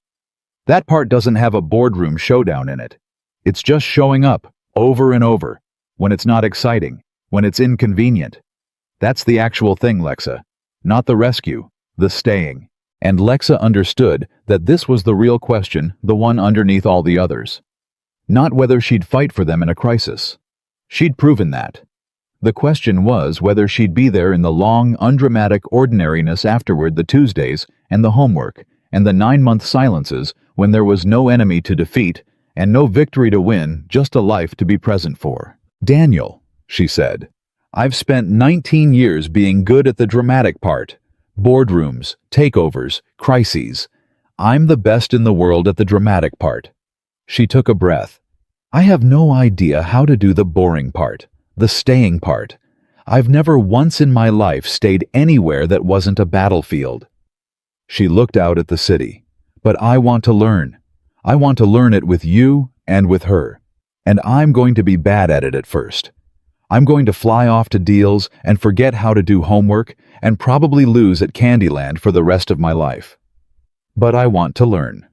That part doesn't have a boardroom showdown in it. It's just showing up, over and over, when it's not exciting, when it's inconvenient. That's the actual thing, Lexa. Not the rescue, the staying. And Lexa understood that this was the real question, the one underneath all the others. Not whether she'd fight for them in a crisis. She'd proven that. The question was whether she'd be there in the long, undramatic ordinariness afterward, the Tuesdays and the homework and the 9-month silences when there was no enemy to defeat and no victory to win, just a life to be present for. Daniel, she said, I've spent 19 years being good at the dramatic part. Boardrooms, takeovers, crises. I'm the best in the world at the dramatic part. She took a breath. I have no idea how to do the boring part, the staying part. I've never once in my life stayed anywhere that wasn't a battlefield. She looked out at the city. But I want to learn. I want to learn it with you and with her. And I'm going to be bad at it at first. I'm going to fly off to deals and forget how to do homework and probably lose at Candyland for the rest of my life. But I want to learn.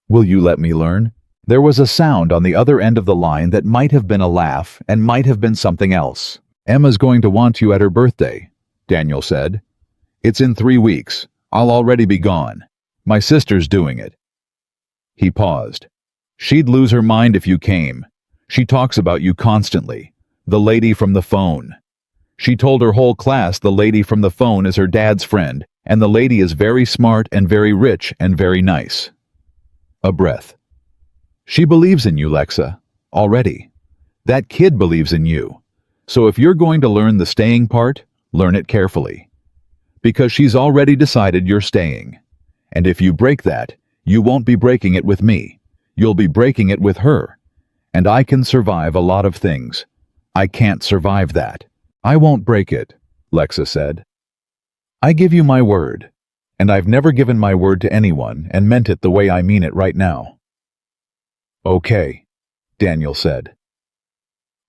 Will you let me learn? There was a sound on the other end of the line that might have been a laugh and might have been something else. Emma's going to want you at her birthday, Daniel said. It's in 3 weeks. I'll already be gone. My sister's doing it. He paused. She'd lose her mind if you came. She talks about you constantly. The lady from the phone. She told her whole class the lady from the phone is her dad's friend, and the lady is very smart and very rich and very nice. A breath. She believes in you, Lexa. Already. That kid believes in you. So if you're going to learn the staying part, learn it carefully. Because she's already decided you're staying. And if you break that, you won't be breaking it with me. You'll be breaking it with her. And I can survive a lot of things. I can't survive that. I won't break it, Lexa said. I give you my word. And I've never given my word to anyone and meant it the way I mean it right now. Okay, Daniel said.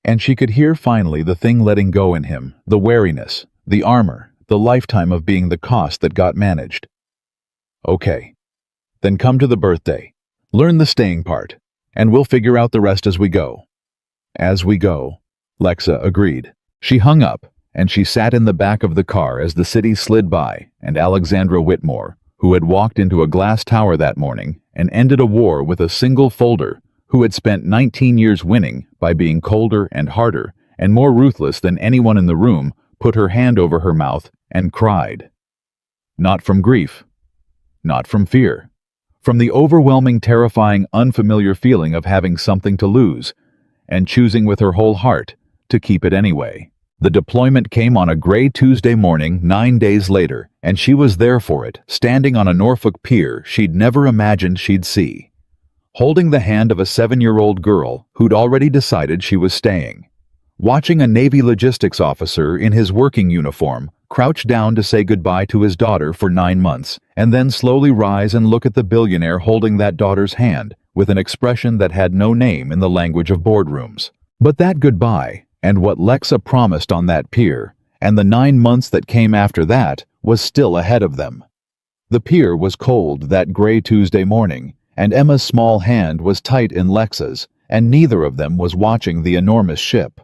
And she could hear finally the thing letting go in him, the wariness, the armor, the lifetime of being the cost that got managed. Okay. Then come to the birthday. Learn the staying part, and we'll figure out the rest as we go. As we go, Lexa agreed. She hung up, and she sat in the back of the car as the city slid by, and Alexandra Whitmore, who had walked into a glass tower that morning and ended a war with a single folder, who had spent 19 years winning by being colder and harder and more ruthless than anyone in the room, put her hand over her mouth and cried. Not from grief. Not from fear. From the overwhelming, terrifying, unfamiliar feeling of having something to lose, and choosing with her whole heart to keep it anyway. The deployment came on a gray Tuesday morning 9 days later, and she was there for it, standing on a Norfolk pier she'd never imagined she'd see, holding the hand of a 7-year-old girl who'd already decided she was staying, watching a Navy logistics officer in his working uniform crouch down to say goodbye to his daughter for 9 months, and then slowly rise and look at the billionaire holding that daughter's hand with an expression that had no name in the language of boardrooms. But that goodbye, and what Lexa promised on that pier, and the 9 months that came after that, was still ahead of them. The pier was cold that gray Tuesday morning, and Emma's small hand was tight in Lexa's, and neither of them was watching the enormous ship.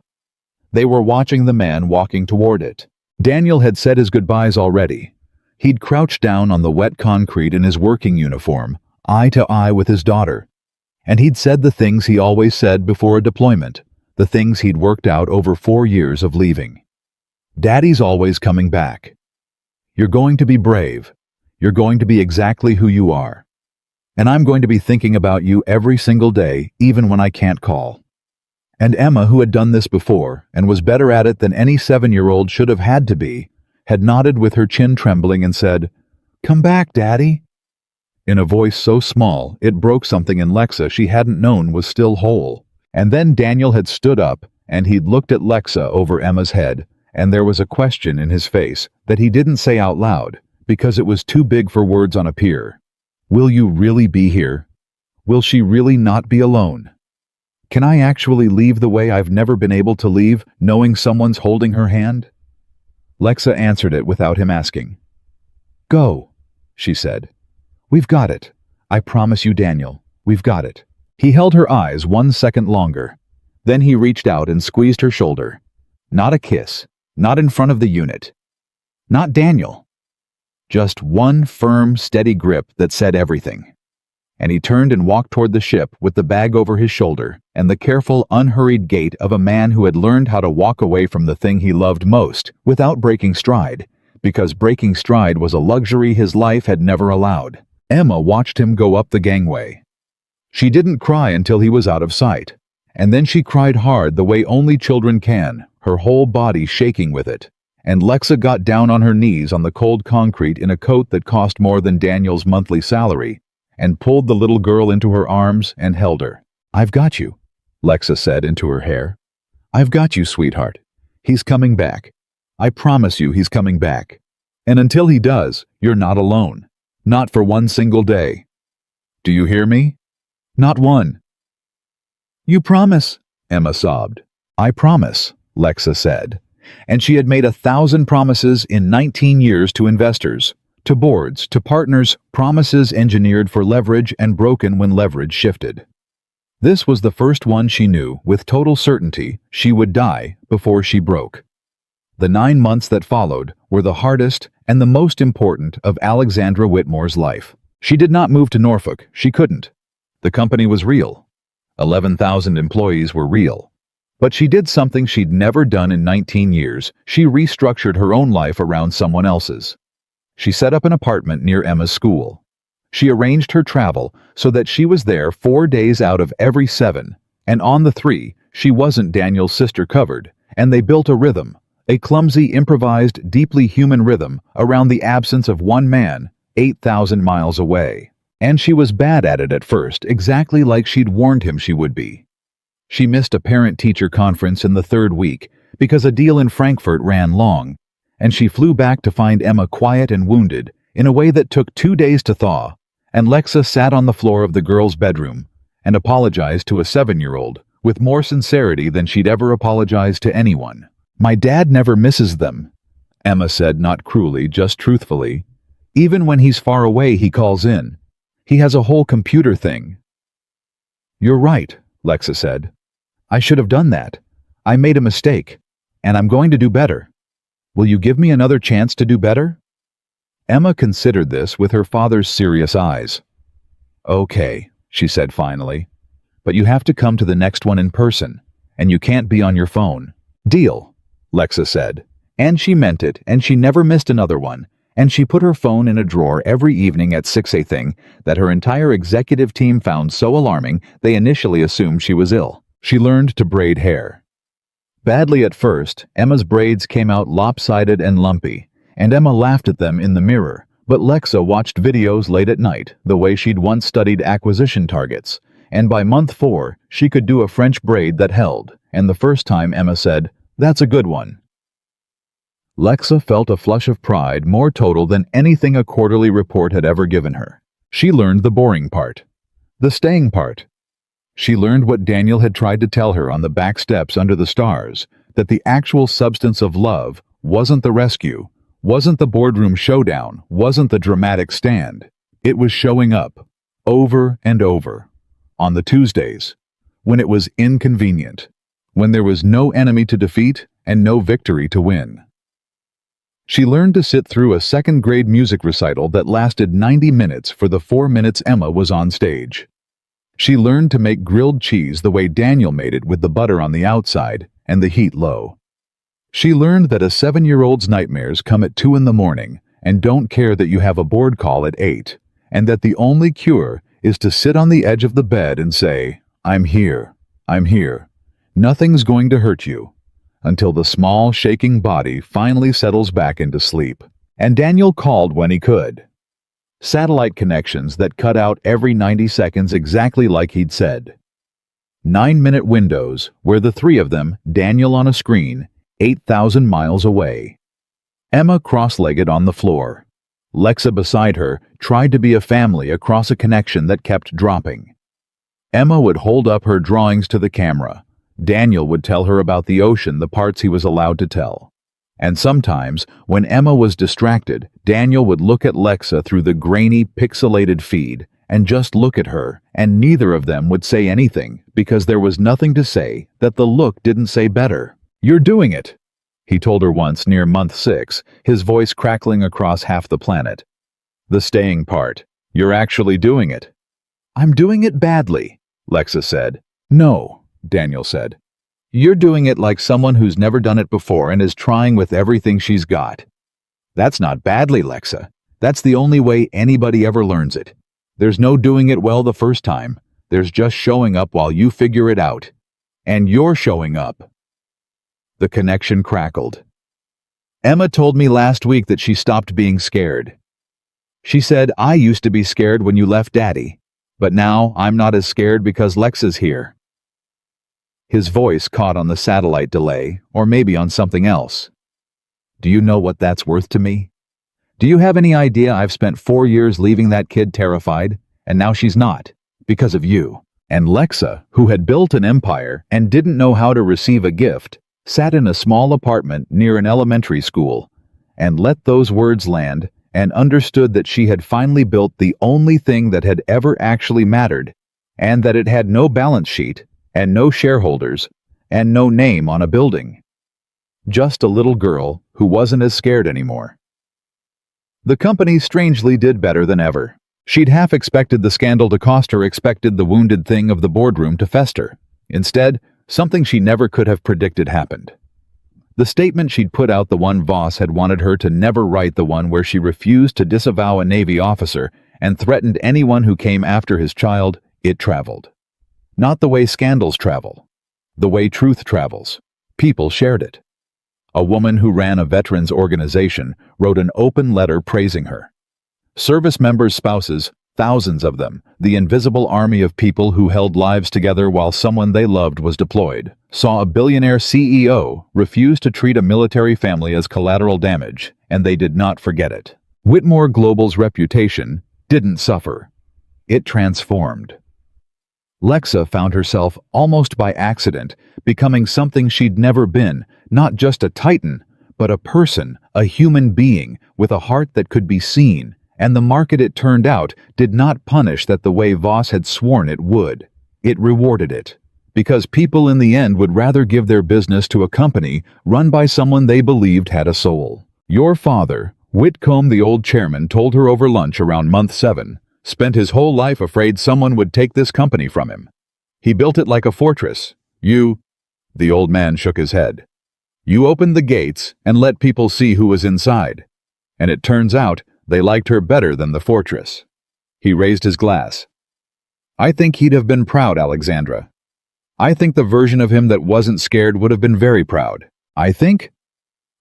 They were watching the man walking toward it. Daniel had said his goodbyes already. He'd crouched down on the wet concrete in his working uniform, eye to eye with his daughter. And he'd said the things he always said before a deployment, the things he'd worked out over 4 years of leaving. Daddy's always coming back. You're going to be brave. You're going to be exactly who you are. And I'm going to be thinking about you every single day, even when I can't call. And Emma, who had done this before and was better at it than any 7-year-old should have had to be, had nodded with her chin trembling and said, "Come back, Daddy," in a voice so small it broke something in Lexa she hadn't known was still whole. And then Daniel had stood up, and he'd looked at Lexa over Emma's head, and there was a question in his face that he didn't say out loud because it was too big for words on a pier. Will you really be here? Will she really not be alone? Can I actually leave the way I've never been able to leave, knowing someone's holding her hand? Lexa answered it without him asking. "Go," she said. "We've got it. I promise you, Daniel, we've got it." He held her eyes 1 second longer. Then he reached out and squeezed her shoulder. Not a kiss, not in front of the unit. Not Daniel. Just one firm, steady grip that said everything. And he turned and walked toward the ship with the bag over his shoulder and the careful, unhurried gait of a man who had learned how to walk away from the thing he loved most without breaking stride, because breaking stride was a luxury his life had never allowed. Emma watched him go up the gangway. She didn't cry until he was out of sight, and then she cried hard the way only children can, her whole body shaking with it. And Lexa got down on her knees on the cold concrete in a coat that cost more than Daniel's monthly salary, and pulled the little girl into her arms and held her. "I've got you," Lexa said into her hair. "I've got you, sweetheart. He's coming back. I promise you he's coming back. And until he does, you're not alone. Not for one single day. Do you hear me? Not one." "You promise," Emma sobbed. "I promise," Lexa said. And she had made 1,000 promises in 19 years to investors, to boards, to partners, promises engineered for leverage and broken when leverage shifted. This was the first one she knew with total certainty she would die before she broke. The 9 months that followed were the hardest and the most important of Alexandra Whitmore's life. She did not move to Norfolk. She couldn't. The company was real. 11,000 employees were real. But she did something she'd never done in 19 years. She restructured her own life around someone else's. She set up an apartment near Emma's school. She arranged her travel so that she was there 4 days out of every 7, and on the 3, she wasn't Daniel's sister covered, and they built a rhythm, a clumsy, improvised, deeply human rhythm around the absence of one man 8,000 miles away. And she was bad at it at first, exactly like she'd warned him she would be. She missed a parent-teacher conference in the 3rd week because a deal in Frankfurt ran long, and she flew back to find Emma quiet and wounded in a way that took 2 days to thaw, and Lexa sat on the floor of the girls' bedroom and apologized to a 7-year-old with more sincerity than she'd ever apologized to anyone. "My dad never misses them," Emma said, not cruelly, just truthfully. "Even when he's far away, he calls in. He has a whole computer thing." "You're right," Lexa said. "I should have done that. I made a mistake, and I'm going to do better. Will you give me another chance to do better?" Emma considered this with her father's serious eyes. "Okay," she said finally, "but you have to come to the next one in person, and you can't be on your phone." "Deal," Lexa said. And she meant it, and she never missed another one, and she put her phone in a drawer every evening at 6 a thing that her entire executive team found so alarming they initially assumed she was ill. She learned to braid hair. Badly at first, Emma's braids came out lopsided and lumpy, and Emma laughed at them in the mirror, but Lexa watched videos late at night, the way she'd once studied acquisition targets, and by month 4, she could do a French braid that held, and the first time Emma said, "That's a good one." Lexa felt a flush of pride more total than anything a quarterly report had ever given her. She learned the boring part, the staying part. She learned what Daniel had tried to tell her on the back steps under the stars, that the actual substance of love wasn't the rescue, wasn't the boardroom showdown, wasn't the dramatic stand. It was showing up, over and over, on the Tuesdays, when it was inconvenient, when there was no enemy to defeat and no victory to win. She learned to sit through a second-grade music recital that lasted 90 minutes for the 4 minutes Emma was on stage. She learned to make grilled cheese the way Daniel made it, with the butter on the outside and the heat low. She learned that a 7-year-old's nightmares come at 2 in the morning and don't care that you have a board call at 8, and that the only cure is to sit on the edge of the bed and say, "I'm here, I'm here. Nothing's going to hurt you," until the small, shaking body finally settles back into sleep. And Daniel called when he could. Satellite connections that cut out every 90 seconds, exactly like he'd said. 9-minute windows where the three of them, Daniel on a screen, 8,000 miles away. Emma cross-legged on the floor. Lexa beside her tried to be a family across a connection that kept dropping. Emma would hold up her drawings to the camera. Daniel would tell her about the ocean, the parts he was allowed to tell. And sometimes, when Emma was distracted, Daniel would look at Lexa through the grainy, pixelated feed and just look at her, and neither of them would say anything because there was nothing to say that the look didn't say better. "You're doing it," he told her once near month 6, his voice crackling across half the planet. The staying part. "You're actually doing it." "I'm doing it badly," Lexa said. "No," Daniel said. "You're doing it like someone who's never done it before and is trying with everything she's got." "That's not badly, Lexa. That's the only way anybody ever learns it. There's no doing it well the first time. There's just showing up while you figure it out. And you're showing up." The connection crackled. "Emma told me last week that she stopped being scared. She said, 'I used to be scared when you left Daddy, but now I'm not as scared because Lexa's here.'" His voice caught on the satellite delay, or maybe on something else. "Do you know what that's worth to me? Do you have any idea I've spent 4 years leaving that kid terrified, and now she's not, because of you?" And Lexa, who had built an empire and didn't know how to receive a gift, sat in a small apartment near an elementary school, and let those words land and understood that she had finally built the only thing that had ever actually mattered, and that it had no balance sheet, and no shareholders, and no name on a building. Just a little girl who wasn't as scared anymore. The company strangely did better than ever. She'd half expected the scandal to cost her, expected the wounded thing of the boardroom to fester. Instead, something she never could have predicted happened. The statement she'd put out, the one Voss had wanted her to never write, the one where she refused to disavow a Navy officer and threatened anyone who came after his child, it traveled. Not the way scandals travel. The way truth travels. People shared it. A woman who ran a veterans organization wrote an open letter praising her. Service members' spouses, thousands of them, the invisible army of people who held lives together while someone they loved was deployed, saw a billionaire CEO refuse to treat a military family as collateral damage, and they did not forget it. Whitmore Global's reputation didn't suffer. It transformed. Lexa found herself, almost by accident, becoming something she'd never been, not just a titan, but a person, a human being, with a heart that could be seen, and the market, it turned out, did not punish that the way Voss had sworn it would. It rewarded it. Because people in the end would rather give their business to a company run by someone they believed had a soul. Your father, Whitcomb, the old chairman, told her over lunch around month 7, spent his whole life afraid someone would take this company from him. He built it like a fortress. The old man shook his head. You opened the gates and let people see who was inside. And it turns out they liked her better than the fortress. He raised his glass. I think he'd have been proud, Alexandra. I think the version of him that wasn't scared would have been very proud. I think,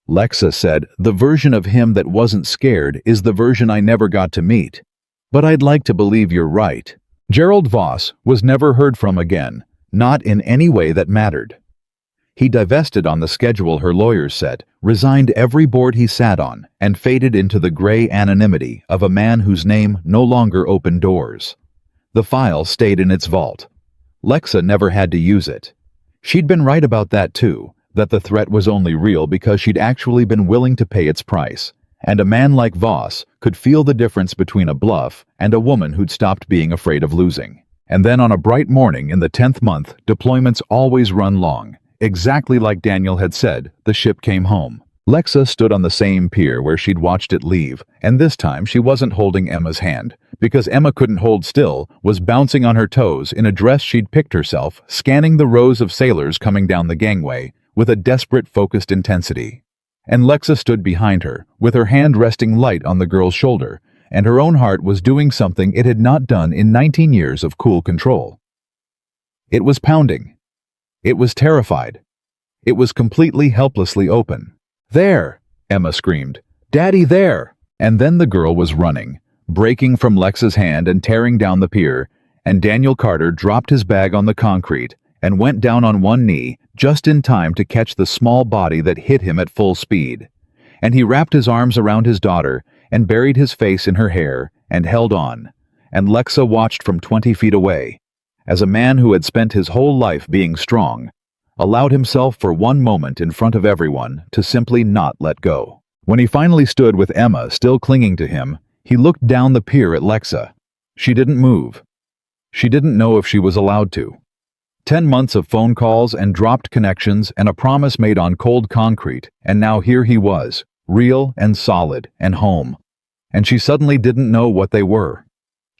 Lexa said, the version of him that wasn't scared is the version I never got to meet. But I'd like to believe you're right. Gerald Voss was never heard from again, not in any way that mattered. He divested on the schedule her lawyers set, resigned every board he sat on, and faded into the gray anonymity of a man whose name no longer opened doors. The file stayed in its vault. Lexa never had to use it. She'd been right about that too, that the threat was only real because she'd actually been willing to pay its price. And a man like Voss could feel the difference between a bluff and a woman who'd stopped being afraid of losing. And then on a bright morning in the 10th month, deployments always run long. Exactly like Daniel had said, the ship came home. Lexa stood on the same pier where she'd watched it leave, and this time she wasn't holding Emma's hand, because Emma couldn't hold still, was bouncing on her toes in a dress she'd picked herself, scanning the rows of sailors coming down the gangway with a desperate, focused intensity. And Lexa stood behind her, with her hand resting light on the girl's shoulder, and her own heart was doing something it had not done in 19 years of cool control. It was pounding. It was terrified. It was completely helplessly open. "There!" Emma screamed. "Daddy, there!" And then the girl was running, breaking from Lexa's hand and tearing down the pier, and Daniel Carter dropped his bag on the concrete and went down on one knee just in time to catch the small body that hit him at full speed. And he wrapped his arms around his daughter and buried his face in her hair and held on, and Lexa watched from 20 feet away, as a man who had spent his whole life being strong allowed himself for one moment in front of everyone to simply not let go. When he finally stood with Emma still clinging to him, he looked down the pier at Lexa. She didn't move. She didn't know if she was allowed to. 10 months of phone calls and dropped connections and a promise made on cold concrete, and now here he was, real and solid and home. And she suddenly didn't know what they were.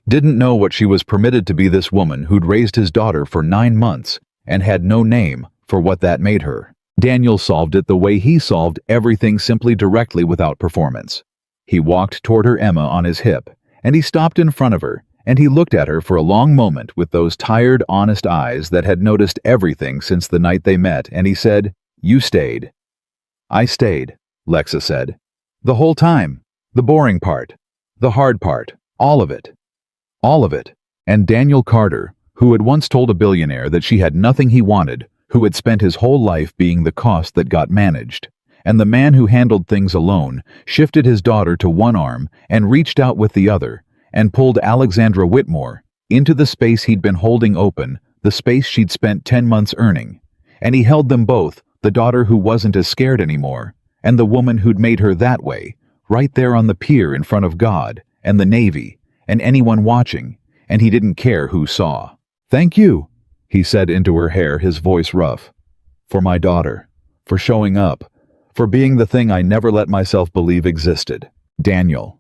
Didn't know what she was permitted to be, this woman who'd raised his daughter for 9 months and had no name for what that made her. Daniel solved it the way he solved everything, simply, directly, without performance. He walked toward her, Emma on his hip, and he stopped in front of her, and he looked at her for a long moment with those tired, honest eyes that had noticed everything since the night they met, and he said, "You stayed." "I stayed," Lexa said. "The whole time. The boring part. The hard part. All of it. All of it." And Daniel Carter, who had once told a billionaire that she had nothing he wanted, who had spent his whole life being the cost that got managed, and the man who handled things alone, shifted his daughter to one arm and reached out with the other, and pulled Alexandra Whitmore into the space he'd been holding open, the space she'd spent 10 months earning. And he held them both, the daughter who wasn't as scared anymore, and the woman who'd made her that way, right there on the pier in front of God, and the Navy, and anyone watching, and he didn't care who saw. "Thank you," he said into her hair, his voice rough. "For my daughter. For showing up. For being the thing I never let myself believe existed." "Daniel,"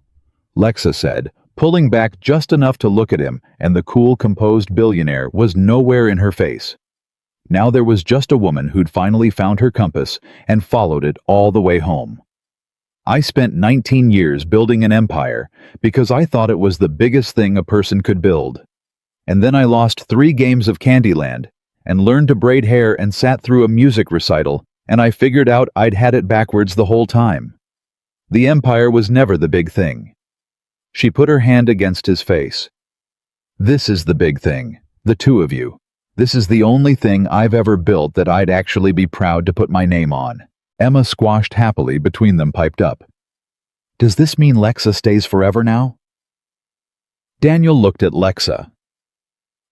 Lexa said, pulling back just enough to look at him, and the cool, composed billionaire was nowhere in her face. Now there was just a woman who'd finally found her compass and followed it all the way home. "I spent 19 years building an empire because I thought it was the biggest thing a person could build. And then I lost 3 games of Candyland, and learned to braid hair and sat through a music recital, and I figured out I'd had it backwards the whole time. The empire was never the big thing." She put her hand against his face. "This is the big thing, the two of you. This is the only thing I've ever built that I'd actually be proud to put my name on." Emma, squashed happily between them, piped up, "Does this mean Lexa stays forever now?" Daniel looked at Lexa.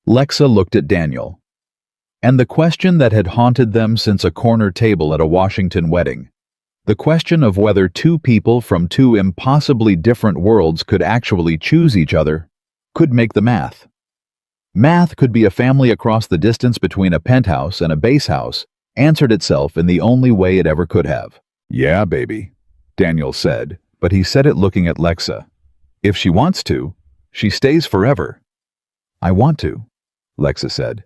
Lexa looked at Daniel. And the question that had haunted them since a corner table at a Washington wedding, the question of whether two people from two impossibly different worlds could actually choose each other, could make the math. Math could be a family across the distance between a penthouse and a base house, answered itself in the only way it ever could have. "Yeah, baby," Daniel said, but he said it looking at Lexa. "If she wants to, she stays forever." "I want to," Lexa said.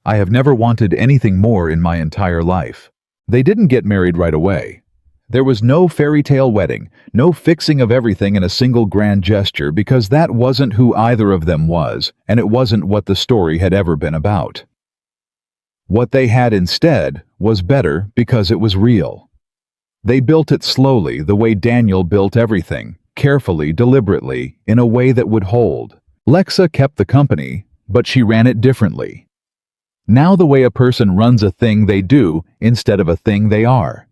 "I have never wanted anything more in my entire life." They didn't get married right away. There was no fairy tale wedding, no fixing of everything in a single grand gesture, because that wasn't who either of them was, and it wasn't what the story had ever been about. What they had instead was better because it was real. They built it slowly, the way Daniel built everything, carefully, deliberately, in a way that would hold. Lexa kept the company, but she ran it differently. Now the way a person runs a thing they do instead of a thing they are.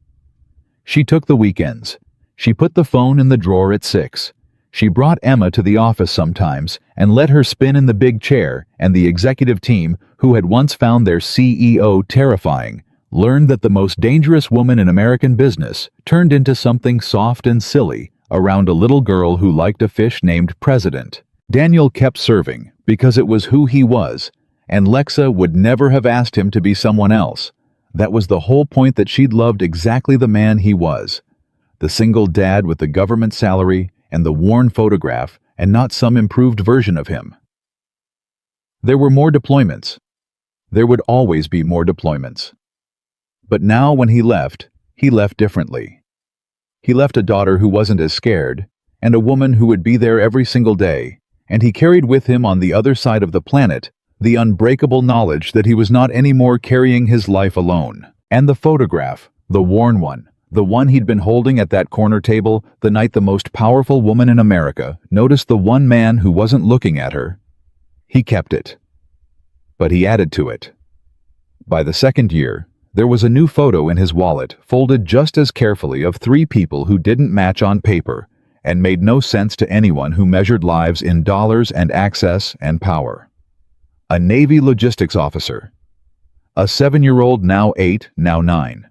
She took the weekends. She put the phone in the drawer at 6. She brought Emma to the office sometimes and let her spin in the big chair, and the executive team, who had once found their CEO terrifying, learned that the most dangerous woman in American business turned into something soft and silly around a little girl who liked a fish named President. Daniel kept serving because it was who he was, and Lexa would never have asked him to be someone else, That was the whole point, that she'd loved exactly the man he was. The single dad with the government salary and the worn photograph, and not some improved version of him. There were more deployments. There would always be more deployments. But now when he left differently. He left a daughter who wasn't as scared, and a woman who would be there every single day, and he carried with him on the other side of the planet the unbreakable knowledge that he was not anymore carrying his life alone. And the photograph, the worn one, the one he'd been holding at that corner table the night the most powerful woman in America noticed the one man who wasn't looking at her, he kept it. But he added to it. By the second year, there was a new photo in his wallet, folded just as carefully, of three people who didn't match on paper and made no sense to anyone who measured lives in dollars and access and power. A Navy logistics officer, a 7-year-old, now 8, now 9,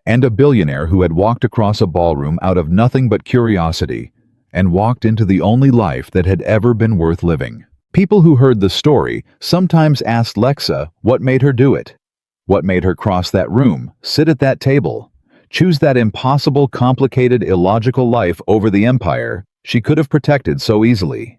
and a billionaire who had walked across a ballroom out of nothing but curiosity and walked into the only life that had ever been worth living. People who heard the story sometimes asked Lexa what made her do it. What made her cross that room, sit at that table, choose that impossible, complicated, illogical life over the empire she could have protected so easily.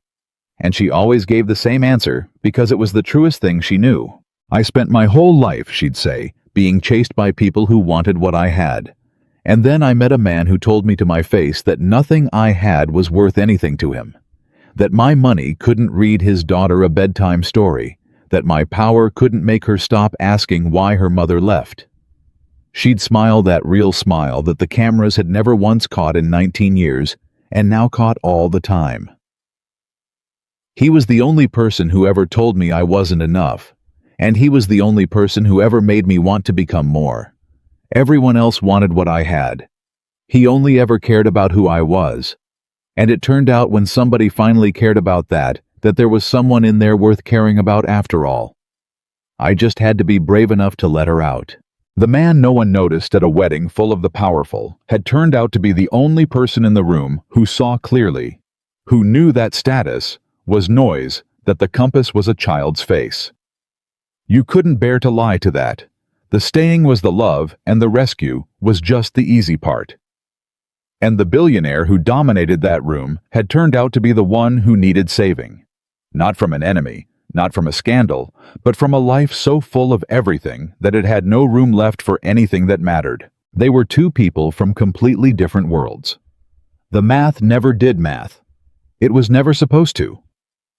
And she always gave the same answer, because it was the truest thing she knew. I spent my whole life, she'd say, being chased by people who wanted what I had. And then I met a man who told me to my face that nothing I had was worth anything to him. That my money couldn't read his daughter a bedtime story. That my power couldn't make her stop asking why her mother left. She'd smile that real smile that the cameras had never once caught in 19 years, and now caught all the time. He was the only person who ever told me I wasn't enough, and he was the only person who ever made me want to become more. Everyone else wanted what I had. He only ever cared about who I was. And it turned out, when somebody finally cared about that there was someone in there worth caring about after all. I just had to be brave enough to let her out. The man no one noticed at a wedding full of the powerful had turned out to be the only person in the room who saw clearly, who knew that status was noise, that the compass was a child's face. You couldn't bear to lie to that. The staying was the love, and the rescue was just the easy part. And the billionaire who dominated that room had turned out to be the one who needed saving. Not from an enemy, not from a scandal, but from a life so full of everything that it had no room left for anything that mattered. They were two people from completely different worlds. The math never did math. It was never supposed to.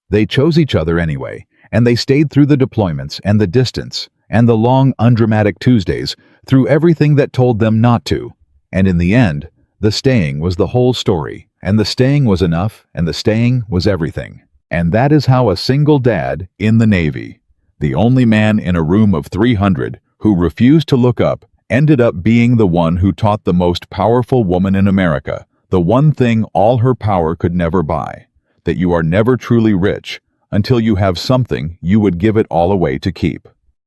They chose each other anyway, and they stayed through the deployments and the distance and the long, undramatic Tuesdays, through everything that told them not to. And in the end, the staying was the whole story, and the staying was enough, and the staying was everything. And that is how a single dad in the Navy, the only man in a room of 300 who refused to look up, ended up being the one who taught the most powerful woman in America the one thing all her power could never buy, that you are never truly rich until you have something you would give it all away to keep.